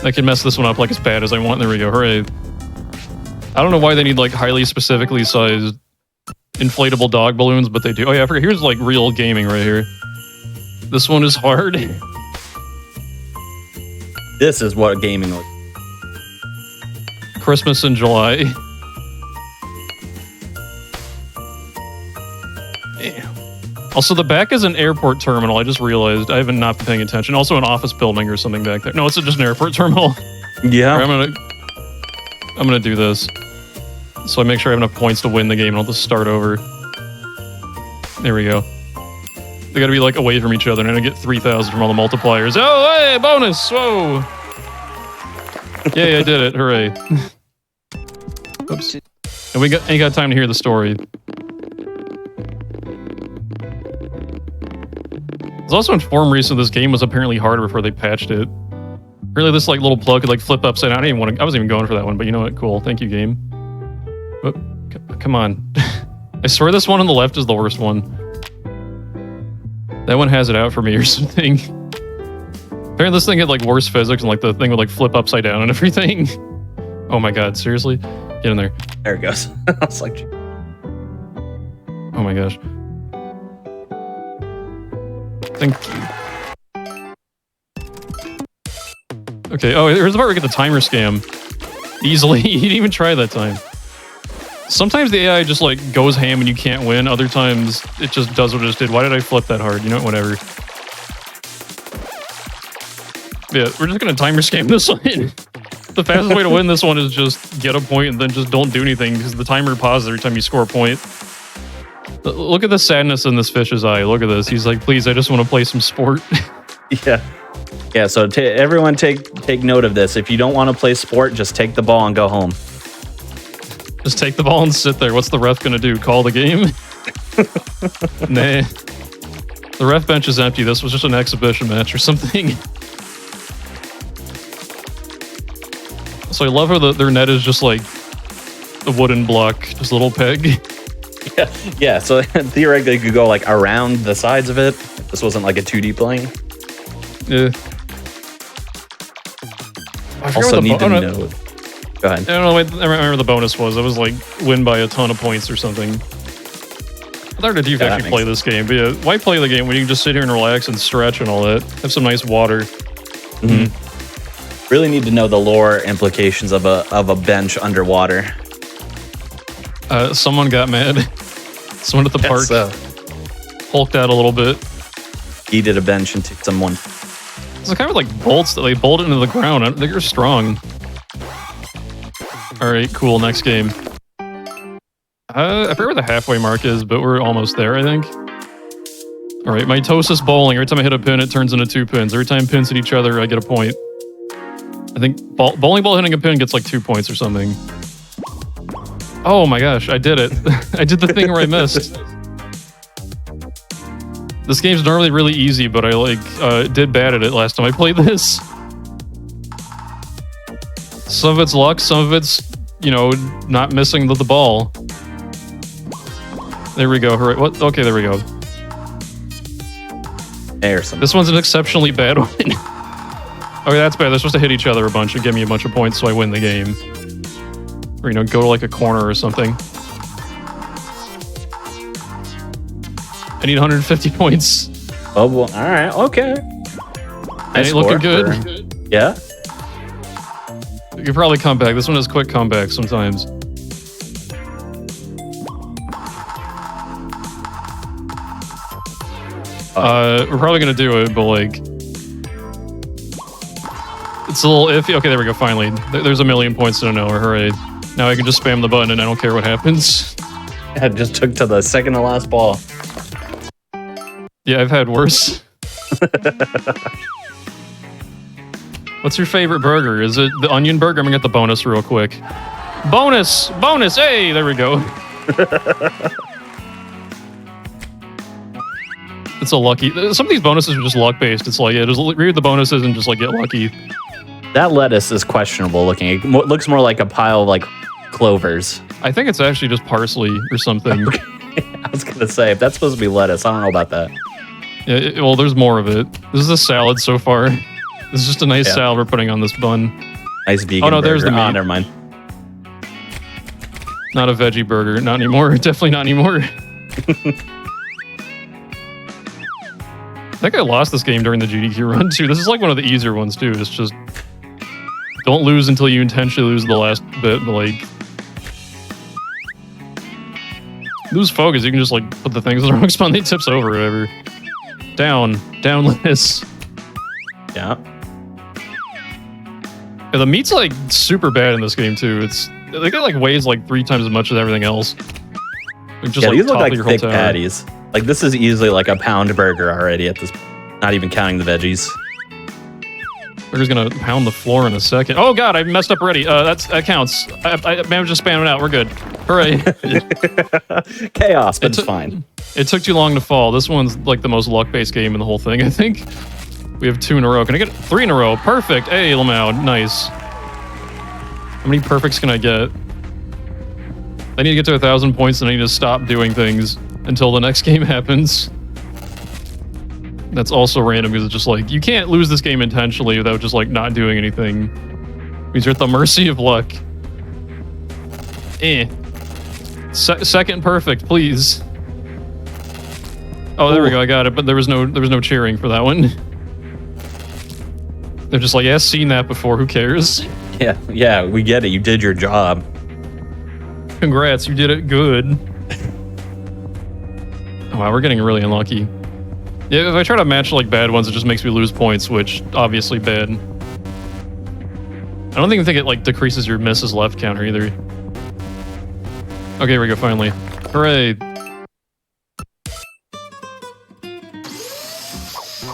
I can mess this one up like as bad as I want. There we go. Hooray. I don't know why they need like highly specifically sized inflatable dog balloons, but they do. Oh yeah, I forget. Here's like real gaming right here. This one is hard. This is what gaming looks. Christmas in July. Also, the back is an airport terminal. I just realized I haven't not been paying attention. Also, an office building or something back there. No, it's just an airport terminal. Yeah. Right, I'm gonna do this, so I make sure I have enough points to win the game, and I'll just start over. There we go. They gotta be like away from each other, and I get 3,000 from all the multipliers. Oh, hey, bonus! Whoa! Yay, I did it! Hooray! Oops. And we ain't got time to hear the story. I was also informed recently this game was apparently harder before they patched it. Really, this like little plug could like flip upside down. I wasn't even going for that one, but you know what? Cool. Thank you, game. Whoop. Come on. I swear this one on the left is the worst one. That one has it out for me or something. Apparently this thing had like worse physics and like the thing would like flip upside down and everything. Oh my god, seriously? Get in there. There it goes. I was like, oh my gosh. Thank you. Okay, oh, here's the part where we get the timer scam. Easily. You didn't even try that time. Sometimes the AI just like goes ham and you can't win. Other times it just does what it just did. Why did I flip that hard? You know what? Whatever. Yeah, we're just gonna timer scam this one. The fastest way to win this one is just get a point and then just don't do anything because the timer pauses every time you score a point. Look at the sadness in this fish's eye. Look at this. He's like, please, I just want to play some sport. yeah. Yeah, so everyone take note of this. If you don't want to play sport, just take the ball and go home. Just take the ball and sit there. What's the ref going to do? Call the game? Nah. The ref bench is empty. This was just an exhibition match or something. So I love how their net is just like a wooden block, just a little peg. Yeah, so theoretically you could go like around the sides of it. This wasn't like a 2D plane. Yeah. Also need to know. Go ahead. I don't know what I remember the bonus was. It was like win by a ton of points or something. I'd like to actually play this game, but yeah, why play the game when you can just sit here and relax and stretch and all that? Have some nice water. Mm-hmm. Really need to know the lore implications of a bench underwater. Someone got mad. Someone at the park hulked out a little bit. He did a bench into someone. It's kind of like bolts that they bolt into the ground. I think they're strong. All right, cool. Next game. I forget where the halfway mark is, but we're almost there, I think. All right, mitosis bowling. Every time I hit a pin, it turns into 2 pins. Every time pins hit each other, I get a point. I think bowling ball hitting a pin gets like 2 points or something. Oh my gosh, I did it. I did the thing where I missed. This game's normally really easy, but I did bad at it last time I played this. Some of it's luck, some of it's you know, not missing the ball. There we go. Hooray. What? Okay, there we go. There's some. This one's an exceptionally bad one. Okay, that's bad. They're supposed to hit each other a bunch and give me a bunch of points so I win the game. Or, you know, go to like a corner or something. I need 150 points. Oh, well, all right. Okay. Ain't looking good. Yeah. You can probably come back. This one has quick comebacks sometimes. We're probably gonna do it, but like, it's a little iffy. Okay, there we go. Finally, there's a million points to know. Hooray! Now I can just spam the button and I don't care what happens. I just took to the second to last ball. Yeah, I've had worse. What's your favorite burger? Is it the onion burger? I'm gonna get the bonus real quick. Bonus! Bonus! Hey, there we go. It's a lucky. Some of these bonuses are just luck based. It's like, yeah, just read the bonuses and just like get lucky. That lettuce is questionable looking. It looks more like a pile of like clovers. I think it's actually just parsley or something. I was gonna say, if that's supposed to be lettuce, I don't know about that. Yeah, well, there's more of it. This is a salad so far. This is just a nice salad we're putting on this bun. Nice vegan Oh no, burger. there's the meat. Oh, never mind. Not a veggie burger. Not anymore. Definitely not anymore. I think I lost this game during the GDQ run too. This is like one of the easier ones too. It's just don't lose until you intentionally lose the last bit. But like lose focus, you can just like put the things in the wrong spot and they tips over or whatever. Down, lettuce. Yeah. Yeah, the meat's like super bad in this game too. It's they got like weighs like 3 times as much as everything else. Like, just, Yeah, these look top like of your whole thick tower. patties. Like this is easily like a pound burger already at this. Not even counting the veggies. Burger's gonna pound the floor in a second. Oh god, I messed up already. That counts. I managed to spam it out. We're good. Hooray! Chaos, but it's fine. It took too long to fall. This one's like the most luck-based game in the whole thing, I think. We have 2 in a row. Can I get 3 in a row? Perfect. Hey, Lamau. Nice. How many perfects can I get? I need to get to 1,000 points and I need to stop doing things until the next game happens. That's also random because it's just like, you can't lose this game intentionally without just like not doing anything. Because you're at the mercy of luck. Second perfect, please. Oh, there we go. I got it. But there was no cheering for that one. They're just like, yeah, seen that before. Who cares? Yeah, we get it. You did your job. Congrats, you did it good. Oh, wow, we're getting really unlucky. Yeah, if I try to match like bad ones, it just makes me lose points, which obviously bad. I don't even think it like decreases your misses left counter either. Okay, here we go, finally. Hooray.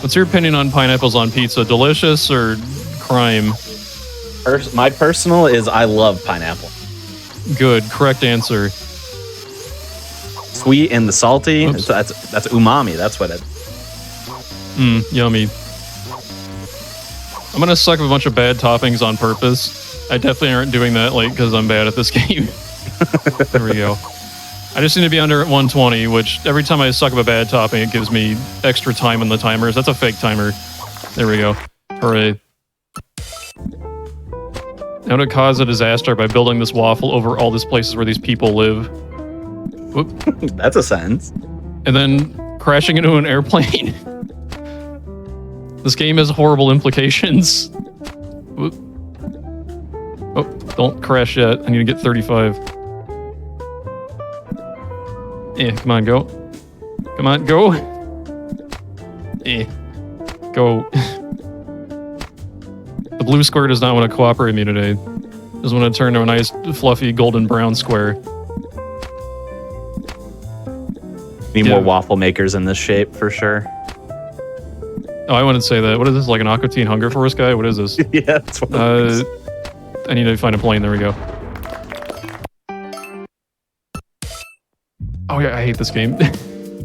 What's your opinion on pineapples on pizza? Delicious or crime? My personal is I love pineapple. Good, correct answer. Sweet and the salty. Oops. That's umami. That's what it. Yummy. I'm gonna suck up a bunch of bad toppings on purpose. I definitely aren't doing that, like, because I'm bad at this game. There we go. I just need to be under at 120, which every time I suck up a bad topping, it gives me extra time on the timers. That's a fake timer. There we go. Hooray. Now to cause a disaster by building this waffle over all these places where these people live. Whoop. That's a sentence. And then crashing into an airplane. This game has horrible implications. Whoop. Oh, don't crash yet. I need to get 35. Yeah, come on, go. Come on, go. Go. The blue square does not want to cooperate with me today. Doesn't want to turn to a nice, fluffy, golden brown square. Need more waffle makers in this shape for sure. Oh, I wouldn't say that. What is this, like an Aqua Teen Hunger Force guy? What is this? Yeah, that's what it is. I need to find a plane. There we go. Oh yeah, I hate this game.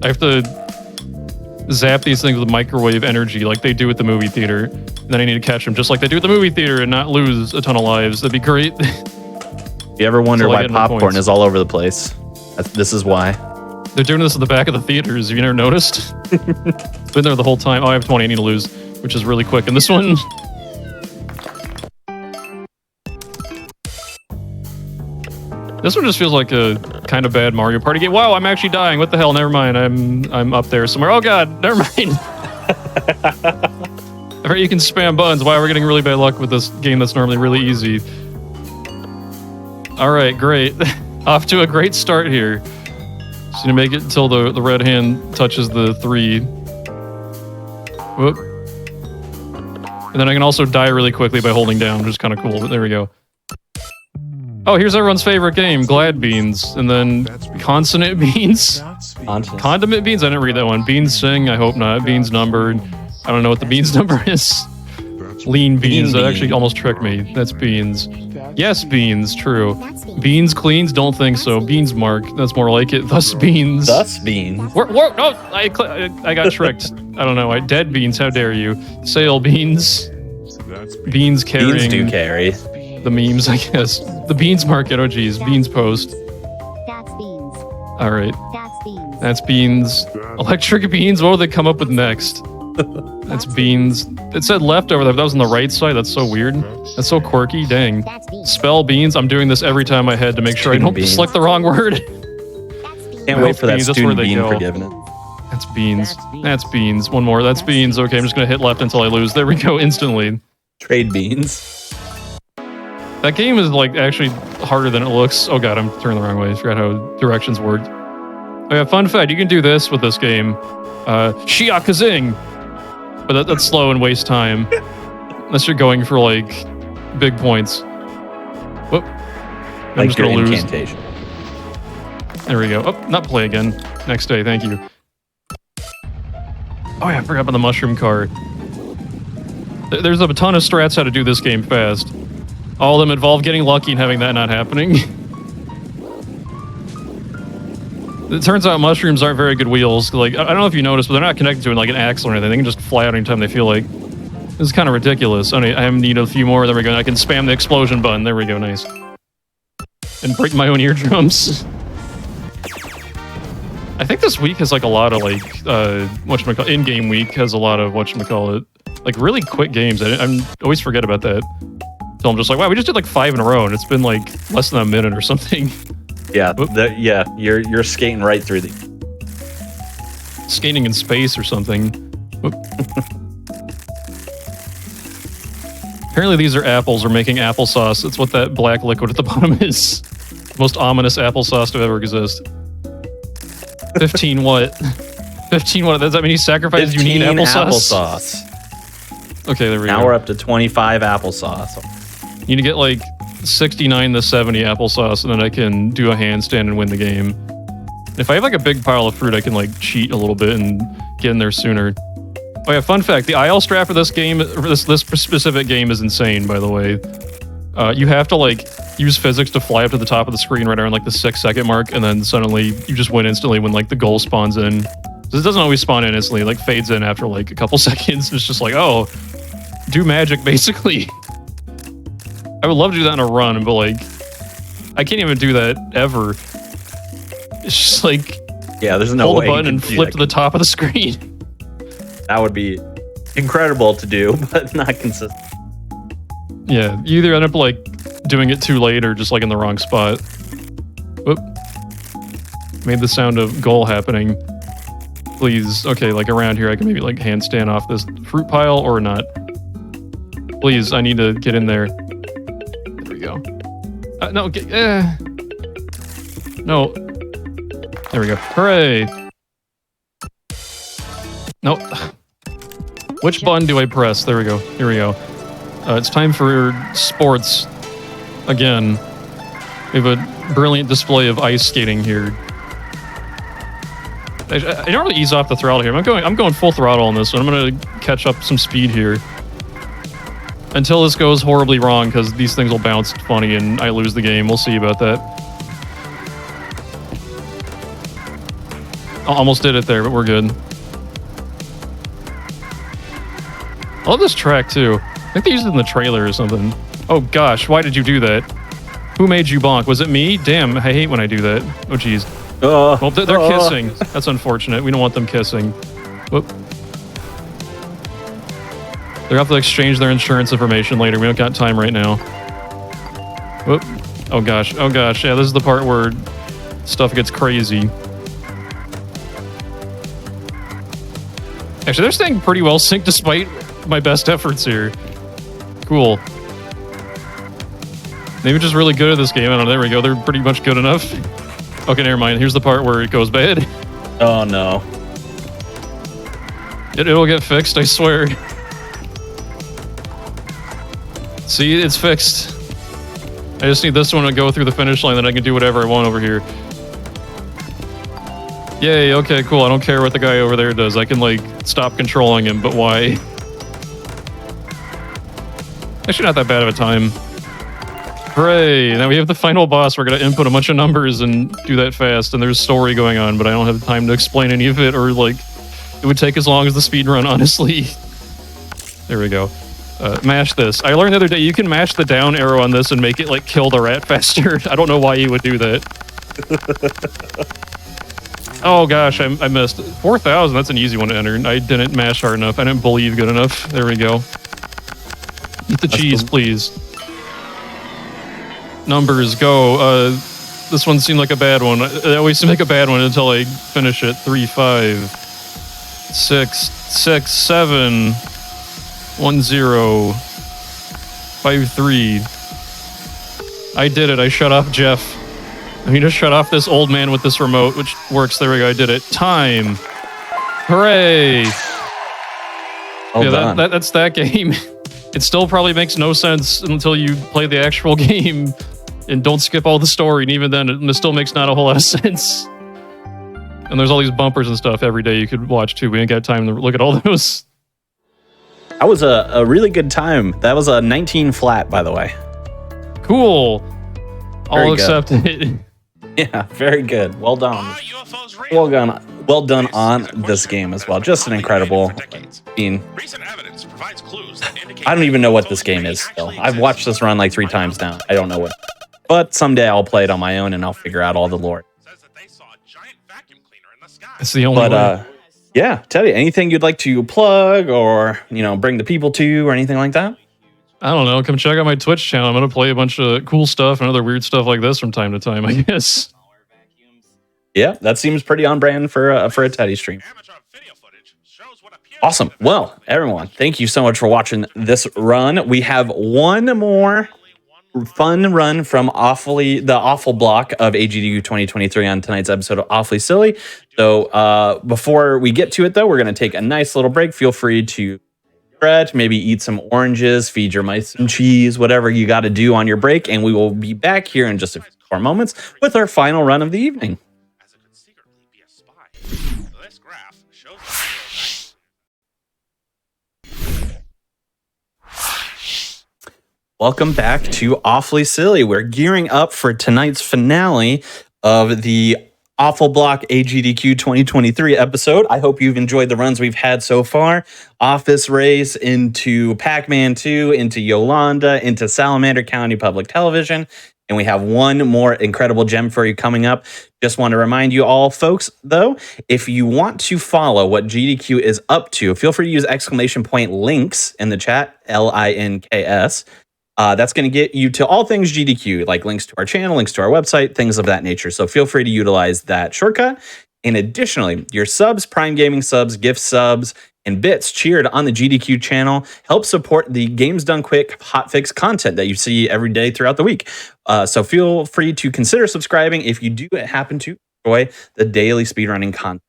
I have to zap these things with microwave energy like they do at the movie theater. And then I need to catch them just like they do at the movie theater and not lose a ton of lives. That'd be great. If you ever wonder Until I why get no popcorn points. is all over the place, this is why. They're doing this at the back of the theaters. Have you never noticed? It's been there the whole time. Oh, I have 20. I need to lose, which is really quick. And this one... This one just feels like a kind of bad Mario Party game. Wow, I'm actually dying. What the hell? Never mind. I'm up there somewhere. Oh god, never mind. I heard you can spam buttons. Wow, we're getting really bad luck with this game that's normally really easy. All right, great. Off to a great start here. Just gonna make it until the red hand touches the 3. Whoop. And then I can also die really quickly by holding down, which is kind of cool, but there we go. Oh, here's everyone's favorite game, Glad Beans. And then Consonant Beans. Condiment Beans? I didn't read that one. Beans Sing? I hope not. Beans Numbered. I don't know what the Beans number is. Lean Beans. That actually almost tricked me. That's Beans. Yes, Beans. True. Beans Cleans? Don't think so. Beans Mark. That's more like it. Thus Beans. Thus Beans. No, I got tricked. I don't know. Dead Beans. How dare you? Sale Beans. Beans carrying. Beans do carry. The memes, I guess. The Beans Market. Oh, geez. Beans Post. That's Beans. All right. That's Beans. That's Beans. Electric Beans? What will they come up with next? That's Beans. It said left over there, but that was on the right side. That's so weird. That's so quirky. Dang. That's Beans. Spell Beans. I'm doing this every time I head to make sure I don't Beans. select the wrong word. That's Beans. Can't wait for that Beans, that's where student they bean go. forgiveness. That's Beans. That's Beans. That's Beans. One more. That's Beans. Okay, I'm just going to hit left until I lose. There we go, instantly. Trade beans. That game is, like, actually harder than it looks. Oh god, I'm turning the wrong way. I forgot how directions worked. Oh yeah, fun fact, you can do this with this game. Shia Kazing! But that's slow and waste time. Unless you're going for, like, big points. Whoop. I'm Like just your gonna lose. incantation. There we go. Oh, not play again. Next day, thank you. Oh yeah, I forgot about the mushroom cart. There's a ton of strats how to do this game fast. All of them involve getting lucky and having that not happening. It turns out mushrooms aren't very good wheels. Like, I don't know if you noticed, but they're not connected to like an axle or anything. They can just fly out anytime they feel like. This is kind of ridiculous. I need a few more. There we go. I can spam the explosion button. There we go. Nice. And break my own eardrums. I think this week has like a lot of like, whatchamacallit, in-game week has a lot of whatchamacallit, like really quick games. I always forget about that. So I'm just like, wow, we just did like 5 in a row and it's been like less than a minute or something. Yeah, you're skating right through the. Skating in space or something. Whoop. Apparently these are apples. We're making applesauce. It's what that black liquid at the bottom is. The most ominous applesauce to ever exist. 15 what? 15 what? Does that mean you sacrifice you need applesauce? Okay, there we go. Now we're up to 25 applesauce. You need to get like 69 to 70 applesauce, and then I can do a handstand and win the game. If I have like a big pile of fruit, I can like cheat a little bit and get in there sooner. Oh yeah, fun fact, the IL strat for this game, for this specific game is insane, by the way. You have to like use physics to fly up to the top of the screen right around like the 6-second mark, and then suddenly you just win instantly when like the goal spawns in. So it doesn't always spawn in instantly, it like fades in after like a couple seconds. It's just like, oh, do magic basically. I would love to do that in a run, but like, I can't even do that ever. It's just like, yeah, there's no hold way the button and flip to the top of the screen. That would be incredible to do, but not consistent. Yeah, you either end up like doing it too late or just like in the wrong spot. Whoop. Made the sound of goal happening. Please, okay, like around here I can maybe like handstand off this fruit pile or not. Please, I need to get in there. There we go. No, no. There we go. Hooray! Nope. Which button do I press? There we go. Here we go. It's time for sports. Again. We have a brilliant display of ice skating here. I don't really ease off the throttle here. I'm going full throttle on this one. I'm going to catch up some speed here. Until this goes horribly wrong, because these things will bounce funny and I lose the game. We'll see about that. Almost did it there, but we're good. I love this track, too. I think they used it in the trailer or something. Oh gosh, why did you do that? Who made you bonk? Was it me? Damn, I hate when I do that. Oh, jeez. Well, they're kissing. That's unfortunate. We don't want them kissing. Whoop. They're gonna have to exchange their insurance information later. We don't got time right now. Whoop. Oh gosh. Oh gosh. Yeah, this is the part where stuff gets crazy. Actually, they're staying pretty well synced despite my best efforts here. Cool. Maybe just really good at this game. I don't know. There we go. They're pretty much good enough. Okay, never mind. Here's the part where it goes bad. Oh no. It'll get fixed, I swear. See, it's fixed. I just need this one to go through the finish line, then I can do whatever I want over here. Yay, okay, cool. I don't care what the guy over there does. I can, like, stop controlling him, but why? Actually, not that bad of a time. Hooray! Now we have the final boss. We're gonna input a bunch of numbers and do that fast, and there's story going on, but I don't have time to explain any of it, or, like, it would take as long as the speedrun, honestly. There we go. Mash this. I learned the other day you can mash the down arrow on this and make it like kill the rat faster. I don't know why you would do that. Oh gosh, I missed. 4,000, that's an easy one to enter. I didn't mash hard enough. I didn't believe good enough. There we go. Eat the cheese, please. Numbers, go. This one seemed like a bad one. It always seemed like a bad one until I finish it. 3, 5, 6, 6, 7... 1, 0, 5, 3. I did it. I shut off Jeff. I mean, just shut off this old man with this remote, which works. There we go. I did it. Time. Hooray. Well done. That's that game. It still probably makes no sense until you play the actual game and don't skip all the story. And even then, it still makes not a whole lot of sense. And there's all these bumpers and stuff every day you could watch too. We ain't got time to look at all those. That was a really good time. That was a 19 flat, by the way. Cool. Very I'll good. accept it. Yeah, very good. Well done. Well done. Well done on this game as well. Just an incredible scene. I don't even know what this game is still. I've watched this run like 3 times now. I don't know what. But someday I'll play it on my own and I'll figure out all the lore. It's the only way. But yeah, Teddy, anything you'd like to plug or, bring the people to or anything like that? I don't know. Come check out my Twitch channel. I'm going to play a bunch of cool stuff and other weird stuff like this from time to time, I guess. Yeah, that seems pretty on brand for a Teddy stream. Awesome. Well, everyone, thank you so much for watching this run. We have one more fun run from the awful block of AGDQ 2023 on tonight's episode of Awfully Silly. So before we get to it, though, we're going to take a nice little break. Feel free to stretch, maybe eat some oranges, feed your mice some cheese, whatever you got to do on your break. And we will be back here in just a few more moments with our final run of the evening. Welcome back to Awfully Silly. We're gearing up for tonight's finale of the Awful Block AGDQ 2023 episode. I hope you've enjoyed the runs we've had so far. Office Race, into Pac-Man 2, into Yolanda, into Salamander County Public Television. And we have one more incredible gem for you coming up. Just want to remind you all, folks, though, if you want to follow what GDQ is up to, feel free to use !links in the chat, LINKS. That's going to get you to all things GDQ, like links to our channel, links to our website, things of that nature. So feel free to utilize that shortcut. And additionally, your subs, Prime Gaming subs, gift subs, and bits cheered on the GDQ channel help support the Games Done Quick hotfix content that you see every day throughout the week. So feel free to consider subscribing if you do happen to enjoy the daily speedrunning content.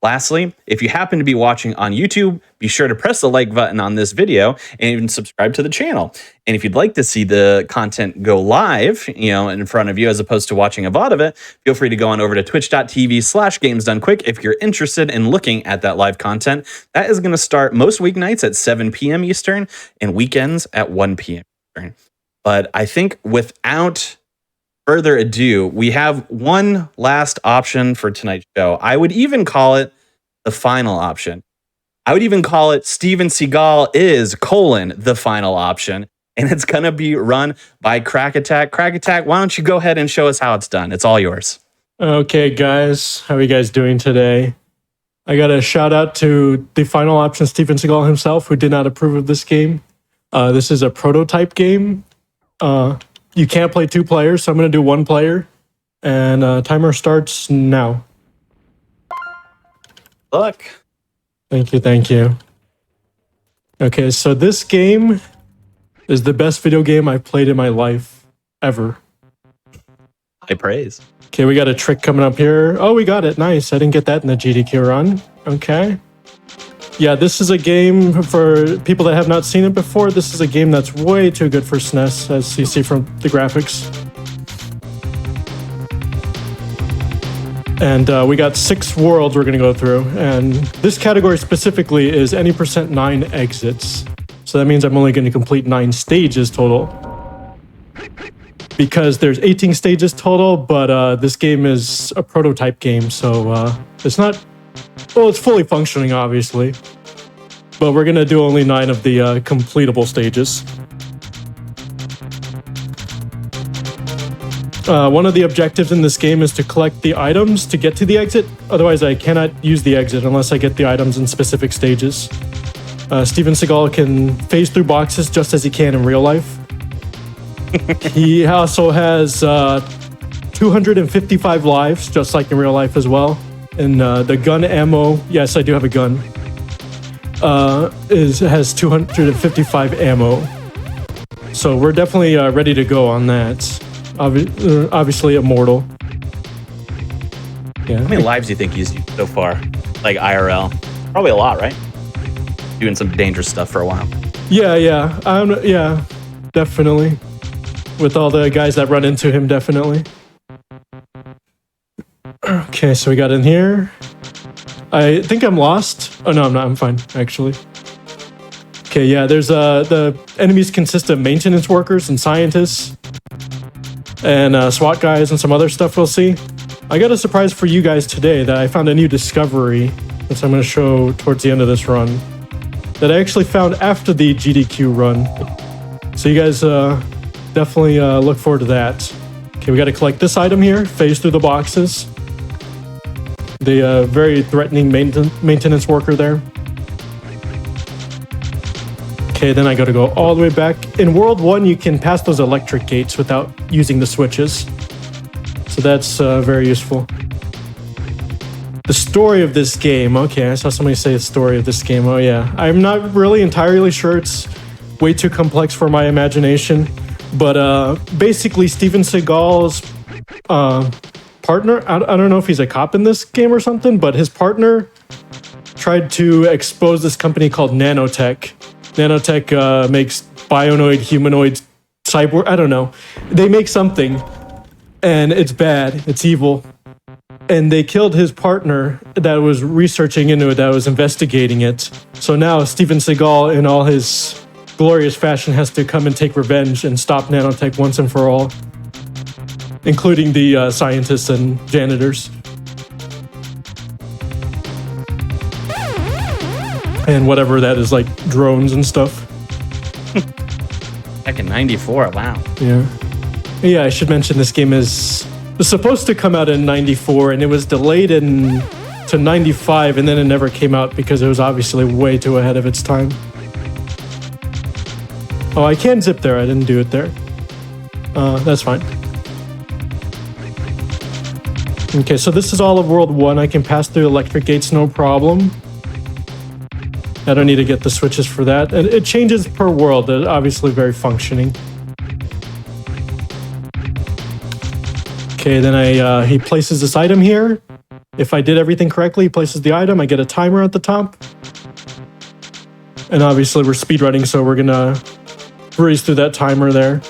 Lastly, if you happen to be watching on YouTube, be sure to press the like button on this video and even subscribe to the channel. And if you'd like to see the content go live, in front of you as opposed to watching a VOD of it, feel free to go on over to twitch.tv/GamesDoneQuick if you're interested in looking at that live content. That is going to start most weeknights at 7 p.m. Eastern and weekends at 1 p.m. Eastern. But I think without further ado, we have one last option for tonight's show. I would even call it the final option. I would even call it Steven Seagal is : the final option. and it's gonna be run by Crack Attack. Crack Attack, why don't you go ahead and show us how it's done? It's all yours. Okay, guys, how are you guys doing today? I got a shout out to the final option Steven Seagal himself, who did not approve of this game. This is a prototype game. You can't play 2 players, so I'm going to do 1 player. And timer starts now. Look. Thank you. Okay, so this game is the best video game I've played in my life, ever. High praise. Okay, we got a trick coming up here. Oh, we got it. Nice. I didn't get that in the GDQ run. Okay. Yeah, this is a game for people that have not seen it before. This is a game that's way too good for SNES, as you see from the graphics. And we got 6 worlds we're going to go through. And this category specifically is any percent 9 exits. So that means I'm only going to complete 9 stages total. Because there's 18 stages total, but this game is a prototype game, so it's not... Well, it's fully functioning, obviously. But we're going to do only 9 of the completable stages. One of the objectives in this game is to collect the items to get to the exit. Otherwise, I cannot use the exit unless I get the items in specific stages. Steven Seagal can phase through boxes just as he can in real life. He also has 255 lives, just like in real life as well. And the gun ammo, yes, I do have a gun, has 255 ammo. So we're definitely ready to go on that. Obviously immortal. Yeah. How many lives do you think he's used so far? Like IRL? Probably a lot, right? Doing some dangerous stuff for a while. Yeah, definitely. With all the guys that run into him, definitely. Okay, so we got in here. I think I'm lost. Oh, no, I'm not. I'm fine, actually. Okay, yeah, there's the enemies consist of maintenance workers and scientists. And SWAT guys and some other stuff we'll see. I got a surprise for you guys today that I found a new discovery, which I'm going to show towards the end of this run, that I actually found after the GDQ run. So you guys definitely look forward to that. Okay, we got to collect this item here, phase through the boxes. The very threatening maintenance worker there. Okay, then I got to go all the way back. In World 1, you can pass those electric gates without using the switches. So that's very useful. The story of this game. Okay, I saw somebody say the story of this game. Oh, yeah. I'm not really entirely sure. It's way too complex for my imagination. But basically, Steven Seagal's partner, I don't know if he's a cop in this game or something, but his partner tried to expose this company called Nanotech. Nanotech makes bionoid, humanoid, cyborg, I don't know. They make something, and it's bad, it's evil. And they killed his partner that was researching into it, that was investigating it. So now Steven Seagal, in all his glorious fashion, has to come and take revenge and stop Nanotech once and for all. Including the scientists and janitors. And whatever that is, like drones and stuff. Back in 94, wow. Yeah, I should mention this game was supposed to come out in 94 and it was delayed to 95 and then it never came out because it was obviously way too ahead of its time. Oh, I can zip there. I didn't do it there. That's fine. Okay, so this is all of World 1. I can pass through electric gates, no problem. I don't need to get the switches for that. And it changes per world. They're obviously very functioning. Okay, then he places this item here. If I did everything correctly, he places the item. I get a timer at the top. And obviously we're speedrunning, so we're gonna breeze through that timer there.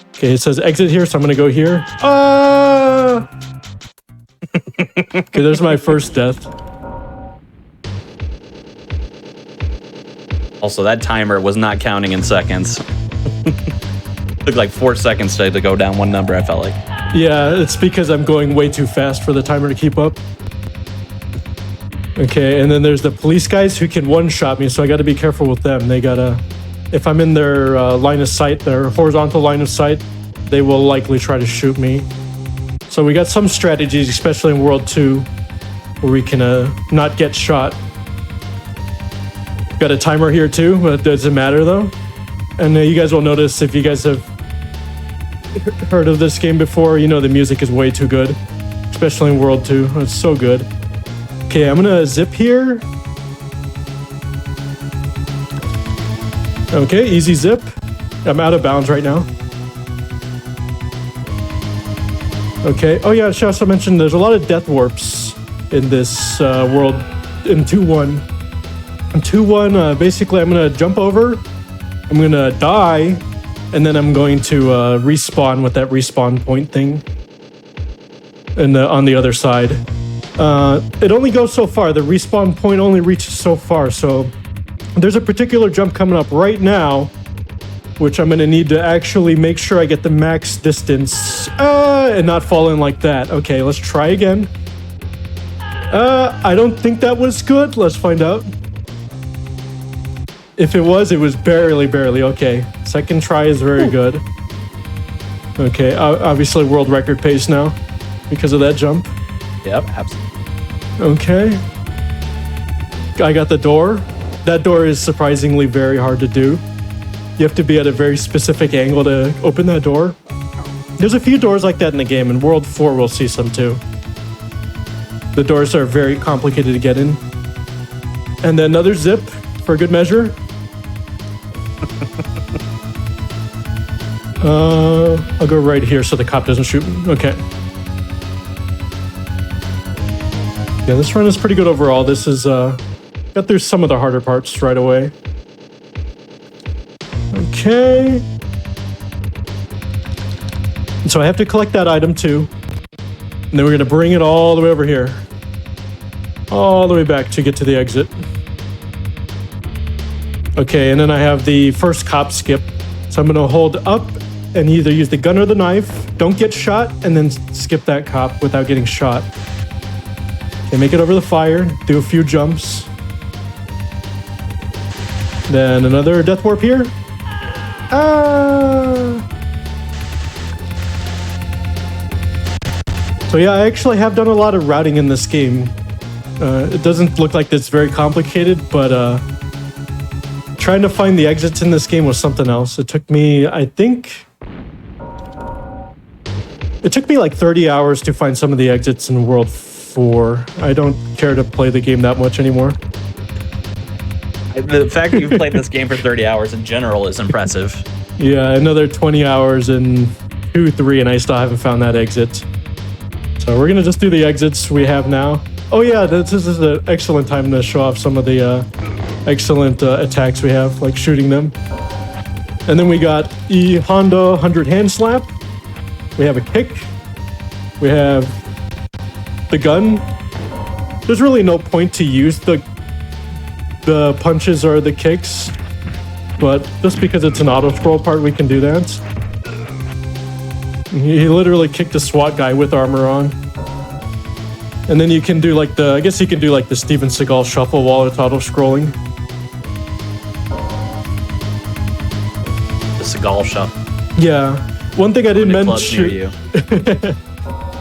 Okay, it says exit here, so I'm gonna go here. Okay, there's my first death. Also, that timer was not counting in seconds. Took like 4 seconds to go down one number, I felt like. Yeah, it's because I'm going way too fast for the timer to keep up. Okay, and then there's the police guys who can one-shot me, so I gotta be careful with them. They gotta if I'm in their line of sight, their horizontal line of sight, they will likely try to shoot me. So we got some strategies, especially in World 2, where we can not get shot. Got a timer here too, but it doesn't matter though. And you guys will notice, if you guys have heard of this game before, you know the music is way too good, especially in World 2. It's so good. Okay, I'm gonna zip here. Okay, easy zip. I'm out of bounds right now. Okay, oh yeah, I should also mention there's a lot of death warps in this world in 2.1. In 2.1, basically I'm gonna jump over, I'm gonna die, and then I'm going to respawn with that respawn point thing and on the other side. It only goes so far. The respawn point only reaches so far, so there's a particular jump coming up right now, which I'm gonna need to actually make sure I get the max distance and not fall in like that. Okay, let's try again. I don't think that was good. Let's find out. If it was barely. Okay, second try is very good. Okay, obviously world record pace now because of that jump. Yep, absolutely. Okay. I got the door. That door is surprisingly very hard to do. You have to be at a very specific angle to open that door. There's a few doors like that in the game. In World 4, we'll see some too. The doors are very complicated to get in. And then another zip for good measure. I'll go right here so the cop doesn't shoot me. Okay. Yeah, this run is pretty good overall. This is, got through some of the harder parts right away. Okay. And so I have to collect that item too. And then we're gonna bring it all the way over here. All the way back to get to the exit. Okay, and then I have the first cop skip. So I'm gonna hold up and either use the gun or the knife. Don't get shot, and then skip that cop without getting shot. Okay, make it over the fire, do a few jumps. Then another death warp here. So yeah, I actually have done a lot of routing in this game. It doesn't look like it's very complicated, but trying to find the exits in this game was something else. It took me, I think... It took me like 30 hours to find some of the exits in World 4. I don't care to play the game that much anymore. The fact that you've played this game for 30 hours in general is impressive. Yeah, another 20 hours in 2-3, and I still haven't found that exit. So we're gonna just do the exits we have now. Oh yeah, this is an excellent time to show off some of the excellent attacks we have, like shooting them. And then we got E Honda 100 hand slap. We have a kick. We have the gun. There's really no point to use the punches or the kicks, but just because it's an auto scroll part, we can do that. He literally kicked a SWAT guy with armor on. And then you can do like I guess you can do like the Steven Seagal shuffle while it's auto scrolling. The Seagal shuffle. Yeah. One thing I didn't mention.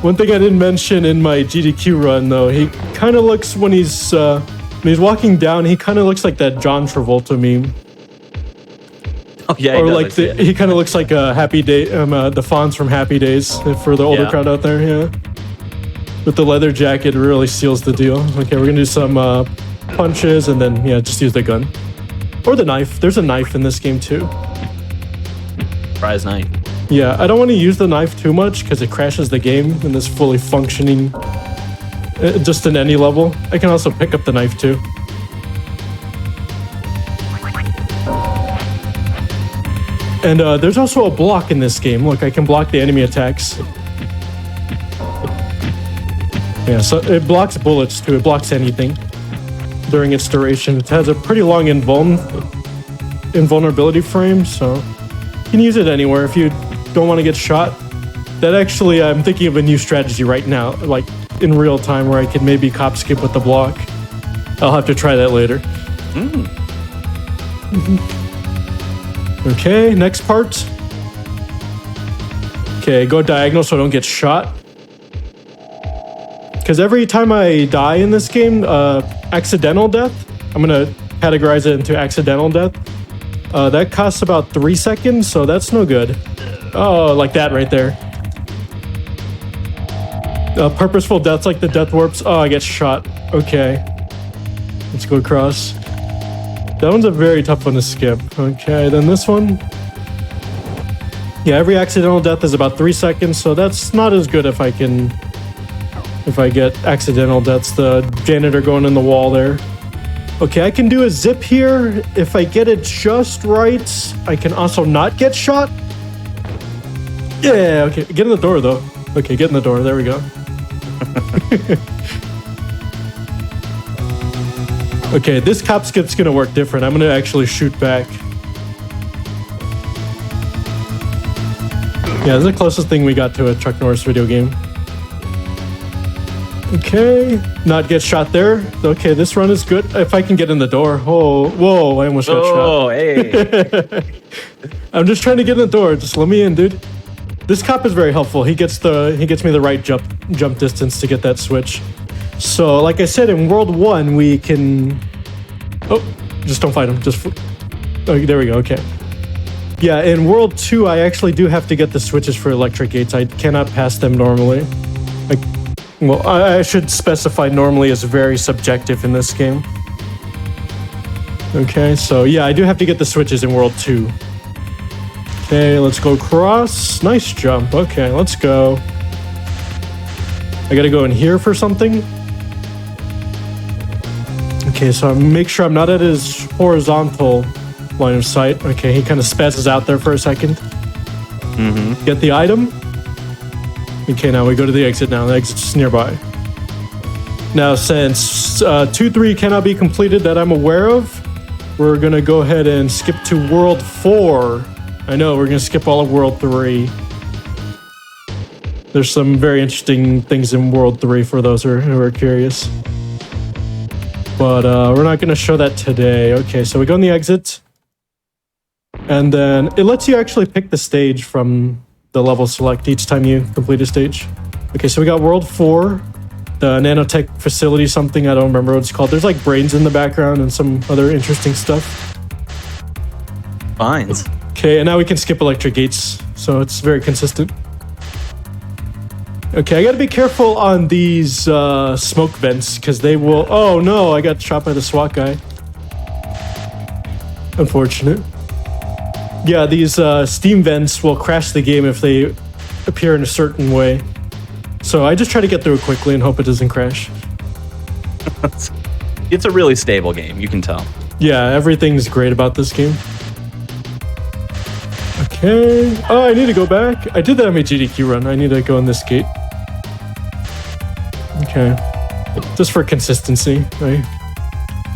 One thing I didn't mention in my GDQ run though, he kind of looks when he's walking down, he kind of looks like that John Travolta meme. Oh yeah, or like he kind of looks like a Happy Day, the Fonz from Happy Days for the older crowd out there. Yeah, with the leather jacket, it really seals the deal. Okay, we're gonna do some punches and then just use the gun or the knife. There's a knife in this game too. Prize knife. Yeah, I don't want to use the knife too much because it crashes the game in this fully functioning, just in any level. I can also pick up the knife too. And there's also a block in this game. Look, I can block the enemy attacks. Yeah, so it blocks bullets too. It blocks anything during its duration. It has a pretty long invulnerability frame, so you can use it anywhere if you don't want to get shot. That actually, I'm thinking of a new strategy right now, like in real time, where I can maybe cop skip with the block. I'll have to try that later. Okay, next part. Okay, go diagonal so I don't get shot. Because every time I die in this game, accidental death, I'm gonna categorize it into accidental death. That costs about 3 seconds, so that's no good. Oh, like that right there. Purposeful deaths like the death warps. Oh, I get shot. Okay. Let's go across. That one's a very tough one to skip. Okay, then this one. Yeah, every accidental death is about 3 seconds, so that's not as good if I get accidental deaths. The janitor going in the wall there. Okay, I can do a zip here. If I get it just right, I can also not get shot. Yeah, okay, get in the door though. Okay, get in the door, there we go. Okay, this cop skip's gonna work different. I'm gonna actually shoot back. Yeah, this is the closest thing we got to a Chuck Norris video game. Okay, not get shot there. Okay, this run is good. If I can get in the door. Oh, whoa, I almost got shot. Oh, hey. I'm just trying to get in the door. Just let me in, dude. This cop is very helpful. He gets me the right jump distance to get that switch. So, like I said, in World 1, we can... Oh, just don't fight him. Just... Oh, there we go. Okay. Yeah, in World 2, I actually do have to get the switches for electric gates. I cannot pass them normally. Well, I should specify normally is very subjective in this game. Okay, so yeah, I do have to get the switches in World 2. Okay, let's go across. Nice jump. Okay, let's go. I gotta go in here for something. Okay, so make sure I'm not at his horizontal line of sight. Okay, he kind of spazzes out there for a second. Mm-hmm. Get the item. Okay, now we go to the exit now. The exit's nearby. Now, since 2-3 cannot be completed that I'm aware of, we're going to go ahead and skip to World 4. I know, we're going to skip all of World 3. There's some very interesting things in World 3 for those who are curious. But we're not going to show that today. Okay, so we go in the exit. And then it lets you actually pick the stage from the level select each time you complete a stage. Okay, so we got World 4, the nanotech facility, something, I don't remember what it's called. There's like brains in the background and some other interesting stuff. Fines. Okay, and now we can skip electric gates, so it's very consistent. Okay, I gotta be careful on these smoke vents, because they will... Oh no, I got shot by the SWAT guy. Unfortunate. Yeah, these steam vents will crash the game if they appear in a certain way. So I just try to get through it quickly and hope it doesn't crash. It's a really stable game, you can tell. Yeah, everything's great about this game. Okay. Oh, I need to go back. I did that on my GDQ run. I need to go in this gate. Okay. Just for consistency. I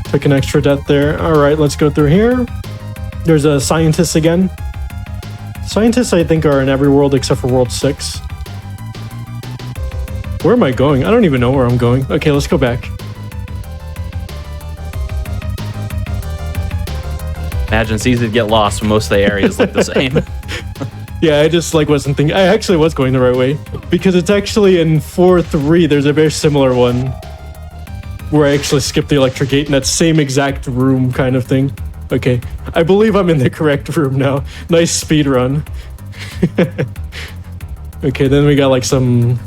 took an extra death there. All right, let's go through here. There's a scientist again. Scientists, I think, are in every world except for World 6. Where am I going? I don't even know where I'm going. Okay, let's go back. Imagine it's easy to get lost when most of the areas look the same. Yeah, I just wasn't thinking. I actually was going the right way. Because it's actually in 4-3, there's a very similar one. Where I actually skipped the electric gate in that same exact room kind of thing. Okay, I believe I'm in the correct room now. Nice speed run. Okay, then we got like some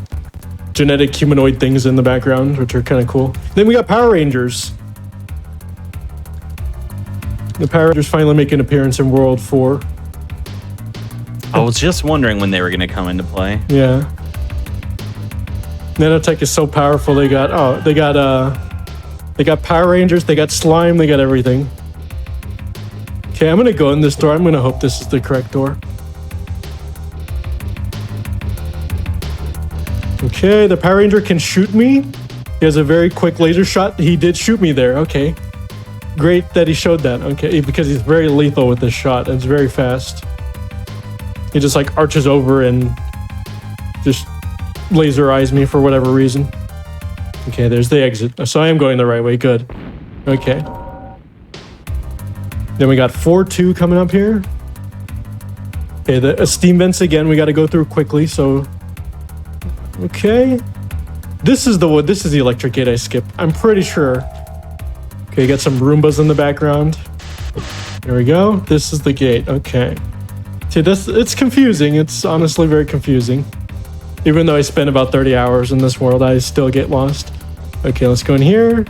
genetic humanoid things in the background, which are kind of cool. Then we got Power Rangers. The Power Rangers finally make an appearance in World 4. I was just wondering when they were going to come into play. Yeah. Nanotech is so powerful. They got Power Rangers, they got slime, they got everything. Okay, I'm gonna go in this door. I'm gonna hope this is the correct door. Okay, the Power Ranger can shoot me. He has a very quick laser shot. He did shoot me there. Okay. Great that he showed that. Okay, because he's very lethal with this shot. It's very fast. He just like arches over and just laser eyes me for whatever reason. Okay, there's the exit. So I am going the right way. Good. Okay. Then we got 4-2 coming up here. Okay, the steam vents again. We got to go through quickly. So, okay, this is the one. This is the electric gate I skipped. I'm pretty sure. Okay, got some Roombas in the background. There we go. This is the gate. Okay. See, it's confusing. It's honestly very confusing. Even though I spent about 30 hours in this world, I still get lost. Okay, let's go in here.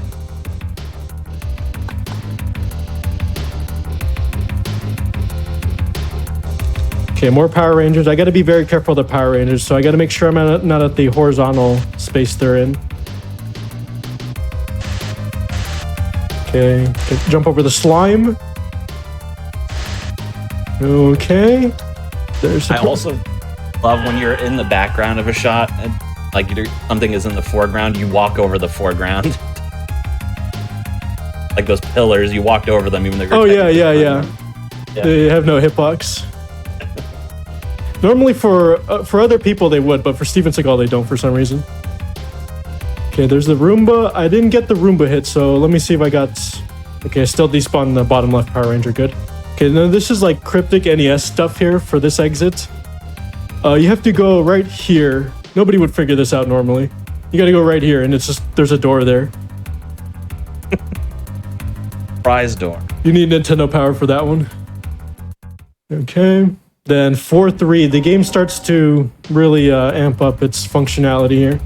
Okay, more Power Rangers. I got to be very careful of the Power Rangers, so I got to make sure I'm not at the horizontal space they're in. Okay, jump over the slime. Okay. There's. I also love when you're in the background of a shot and like something is in the foreground, you walk over the foreground. Like those pillars, you walked over them even though you're yeah. They have no hitbox. Normally for other people they would, but for Steven Seagal they don't for some reason. Okay, there's the Roomba. I didn't get the Roomba hit, so let me see if I got... Okay, I still despawned the bottom left Power Ranger, good. Okay, now this is like cryptic NES stuff here for this exit. You have to go right here. Nobody would figure this out normally. You gotta go right here, and it's just... There's a door there. Prize door. You need Nintendo Power for that one. Okay. Then 4-3, the game starts to really amp up its functionality here.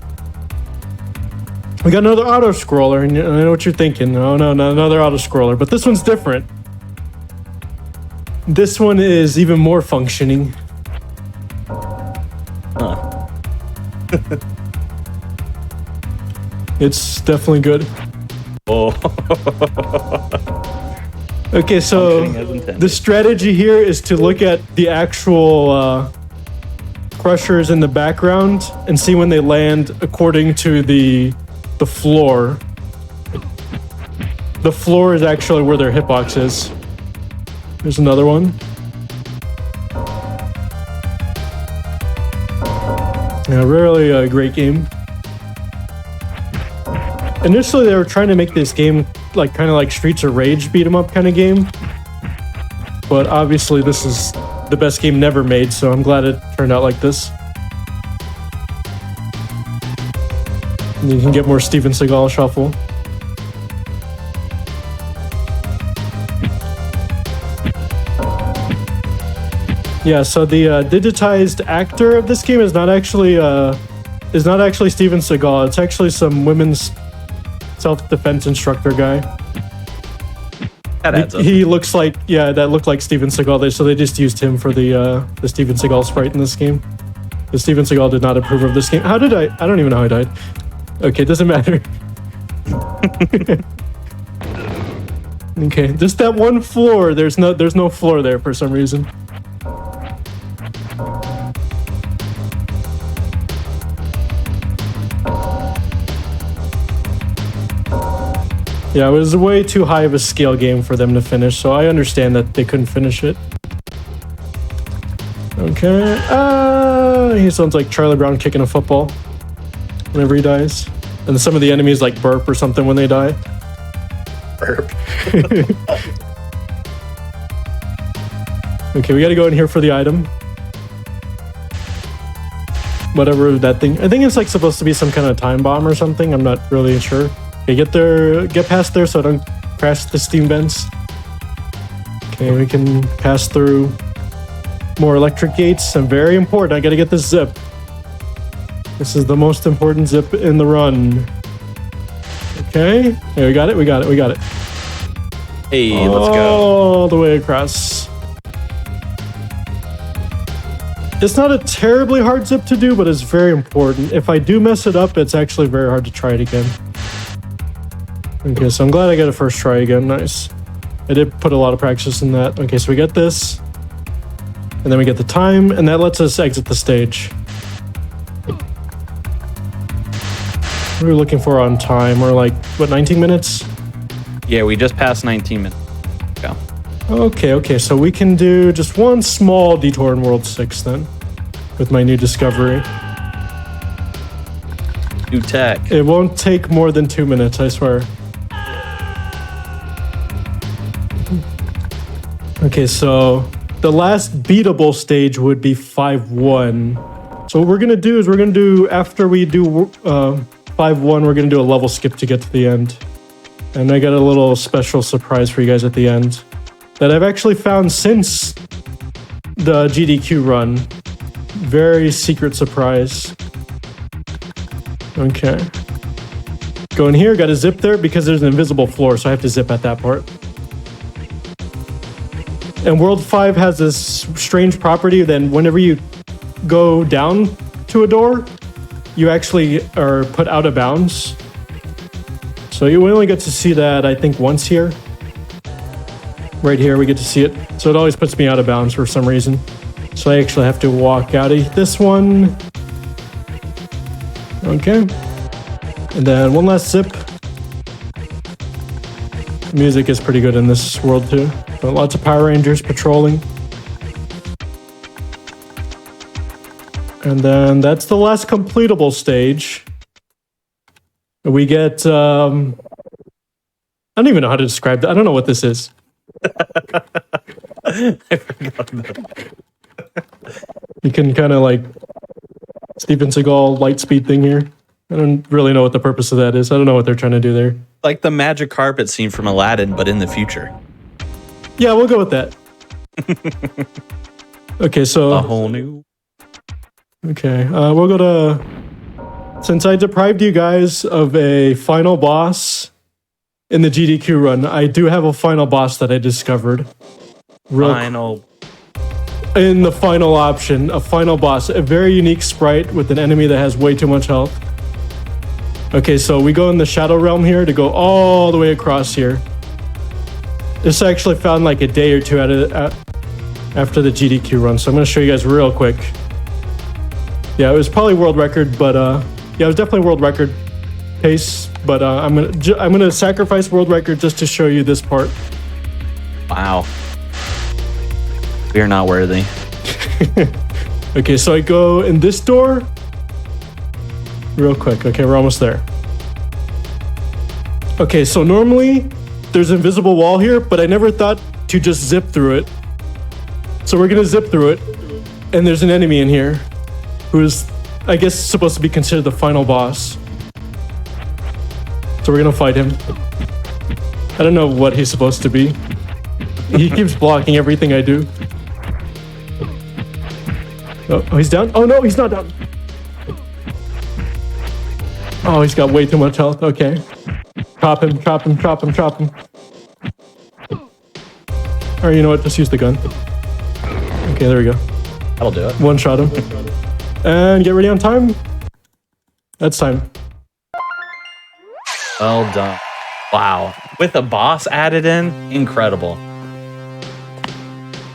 We got another auto-scroller, and I know what you're thinking. Oh no, not another auto-scroller, but this one's different. This one is even more functioning. Huh. It's definitely good. Oh. Okay, so the strategy here is to look at the actual crushers in the background and see when they land according to the floor. The floor is actually where their hitbox is. There's another one. Yeah, really a great game. Initially, they were trying to make this game like kind of like Streets of Rage beat 'em up kind of game, but obviously this is the best game never made, so I'm glad it turned out like this. And you can get more Steven Seagal shuffle. Yeah, so the digitized actor of this game is not actually Steven Seagal. It's actually some women's self-defense instructor guy. That adds up. He looks like, yeah, that looked like Steven Seagal, so they just used him for the Steven Seagal sprite in this game. The Steven Seagal did not approve of this game. How did I don't even know how I died. Okay, doesn't matter. Okay, just that one floor. There's no floor there for some reason. Yeah, it was way too high of a scale game for them to finish, so I understand that they couldn't finish it. Okay, he sounds like Charlie Brown kicking a football whenever he dies. And some of the enemies like burp or something when they die. Burp. Okay, we gotta go in here for the item. Whatever that thing, I think it's like supposed to be some kind of time bomb or something, I'm not really sure. Okay, get past there so I don't crash the steam vents. Okay, we can pass through more electric gates. And very important, I gotta get this zip. This is the most important zip in the run. Okay, hey, we got it. Hey, let's go. All the way across. It's not a terribly hard zip to do, but it's very important. If I do mess it up, it's actually very hard to try it again. Okay, so I'm glad I got a first try again. Nice. I did put a lot of practice in that. Okay, so we get this. And then we get the time, and that lets us exit the stage. What are we looking for on time? We're like, what, 19 minutes? Yeah, we just passed 19 minutes. Go. Okay, so we can do just one small detour in World 6 then, with my new discovery. New tech. It won't take more than 2 minutes, I swear. Okay, so the last beatable stage would be 5-1. So what we're gonna do is after we do 5-1, we're gonna do a level skip to get to the end. And I got a little special surprise for you guys at the end that I've actually found since the GDQ run. Very secret surprise. Okay. Go in here, gotta zip there because there's an invisible floor, so I have to zip at that part. And World 5 has this strange property that whenever you go down to a door, you actually are put out of bounds. So you only get to see that, I think, once here. Right here, we get to see it. So it always puts me out of bounds for some reason. So I actually have to walk out of this one. Okay. And then one last zip. The music is pretty good in this world too. But lots of Power Rangers patrolling. And then that's the last completable stage. We get, I don't even know how to describe that. I don't know what this is. I forgot that. You can kind of like Steven Seagal light speed thing here. I don't really know what the purpose of that is. I don't know what they're trying to do there. Like the magic carpet scene from Aladdin, but in the future. Yeah, we'll go with that. Okay, so A whole new. okay, we'll go to. Since I deprived you guys of a final boss in the GDQ run, I do have a final boss that I discovered. Final. In the final option, a final boss, a very unique sprite with an enemy that has way too much health. Okay, so we go in the Shadow Realm here to go all the way across here. This I actually found like a day or two after the GDQ run, so I'm going to show you guys real quick. Yeah, it was probably world record, but yeah, it was definitely world record pace. But I'm gonna sacrifice world record just to show you this part. Wow. We are not worthy. Okay, so I go in this door real quick. Okay, we're almost there. Okay, so normally there's an invisible wall here, but I never thought to just zip through it. So we're gonna zip through it, and there's an enemy in here who is, I guess, supposed to be considered the final boss. So we're gonna fight him. I don't know what he's supposed to be. He keeps blocking everything I do. Oh, he's down? Oh no, he's not down. Oh, he's got way too much health. Okay. Chop him, chop him, chop him, chop him. Or you know what, just use the gun. Okay, there we go. That'll do it. One shot him. And get ready on time. That's time. Well done. Wow. With a boss added in, incredible.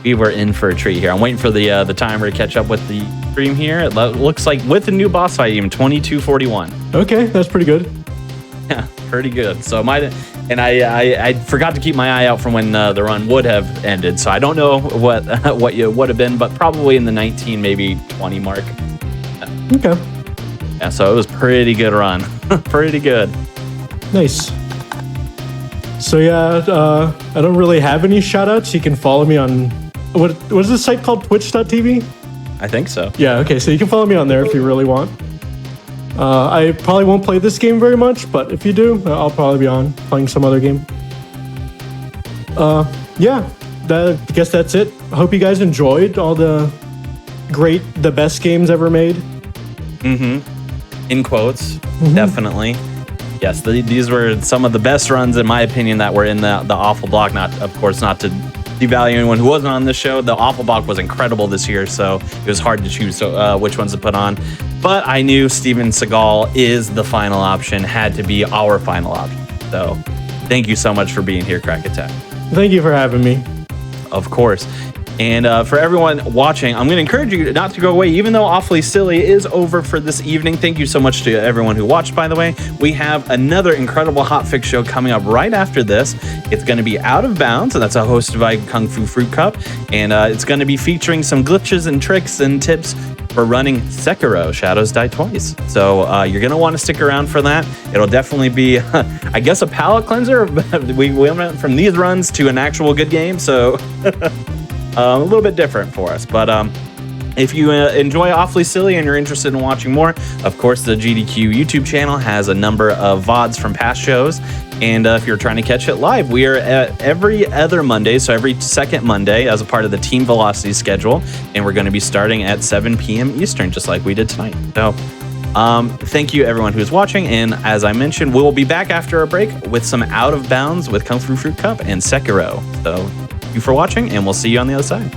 We were in for a treat here. I'm waiting for the timer to catch up with the stream here. It looks like with the new boss fight, even 22:41. Okay, that's pretty good. Yeah, pretty good. So I forgot to keep my eye out from when the run would have ended. So I don't know what you would have been, but probably in the 19, maybe 20 mark. Okay. Yeah, so it was pretty good run. Pretty good. Nice. So yeah, I don't really have any shoutouts. You can follow me on what is this site called? Twitch.tv? I think so. Yeah, okay, so you can follow me on there if you really want. I probably won't play this game very much, but if you do, I'll probably be on playing some other game. Yeah, I guess that's it. I hope you guys enjoyed all the best games ever made. In quotes, definitely. Yes, these were some of the best runs, in my opinion, that were in the Awful Block. Not, of course, not to devalue anyone who wasn't on this show. The Awful Block was incredible this year, so it was hard to choose which ones to put on. But I knew Steven Seagal is the final option, had to be our final option. So thank you so much for being here, Crack Attack. Thank you for having me. Of course. And for everyone watching, I'm going to encourage you not to go away, even though Awfully Silly is over for this evening. Thank you so much to everyone who watched, by the way. We have another incredible hotfix show coming up right after this. It's going to be Out of Bounds, and that's hosted by Kung Fu Fruit Cup. And it's going to be featuring some glitches and tricks and tips for running Sekiro, Shadows Die Twice. So you're going to want to stick around for that. It'll definitely be, I guess, a palate cleanser. We went from these runs to an actual good game, so... a little bit different for us. But if you enjoy Awfully Silly and you're interested in watching more, of course, the GDQ YouTube channel has a number of VODs from past shows. And if you're trying to catch it live, we are at every other Monday, so every second Monday as a part of the Team Velocity schedule. And we're going to be starting at 7 p.m. Eastern, just like we did tonight. So thank you, everyone who's watching. And as I mentioned, we will be back after a break with some Out of Bounds with Kung Fu Fruit Cup and Sekiro. So thank you for watching, and we'll see you on the other side.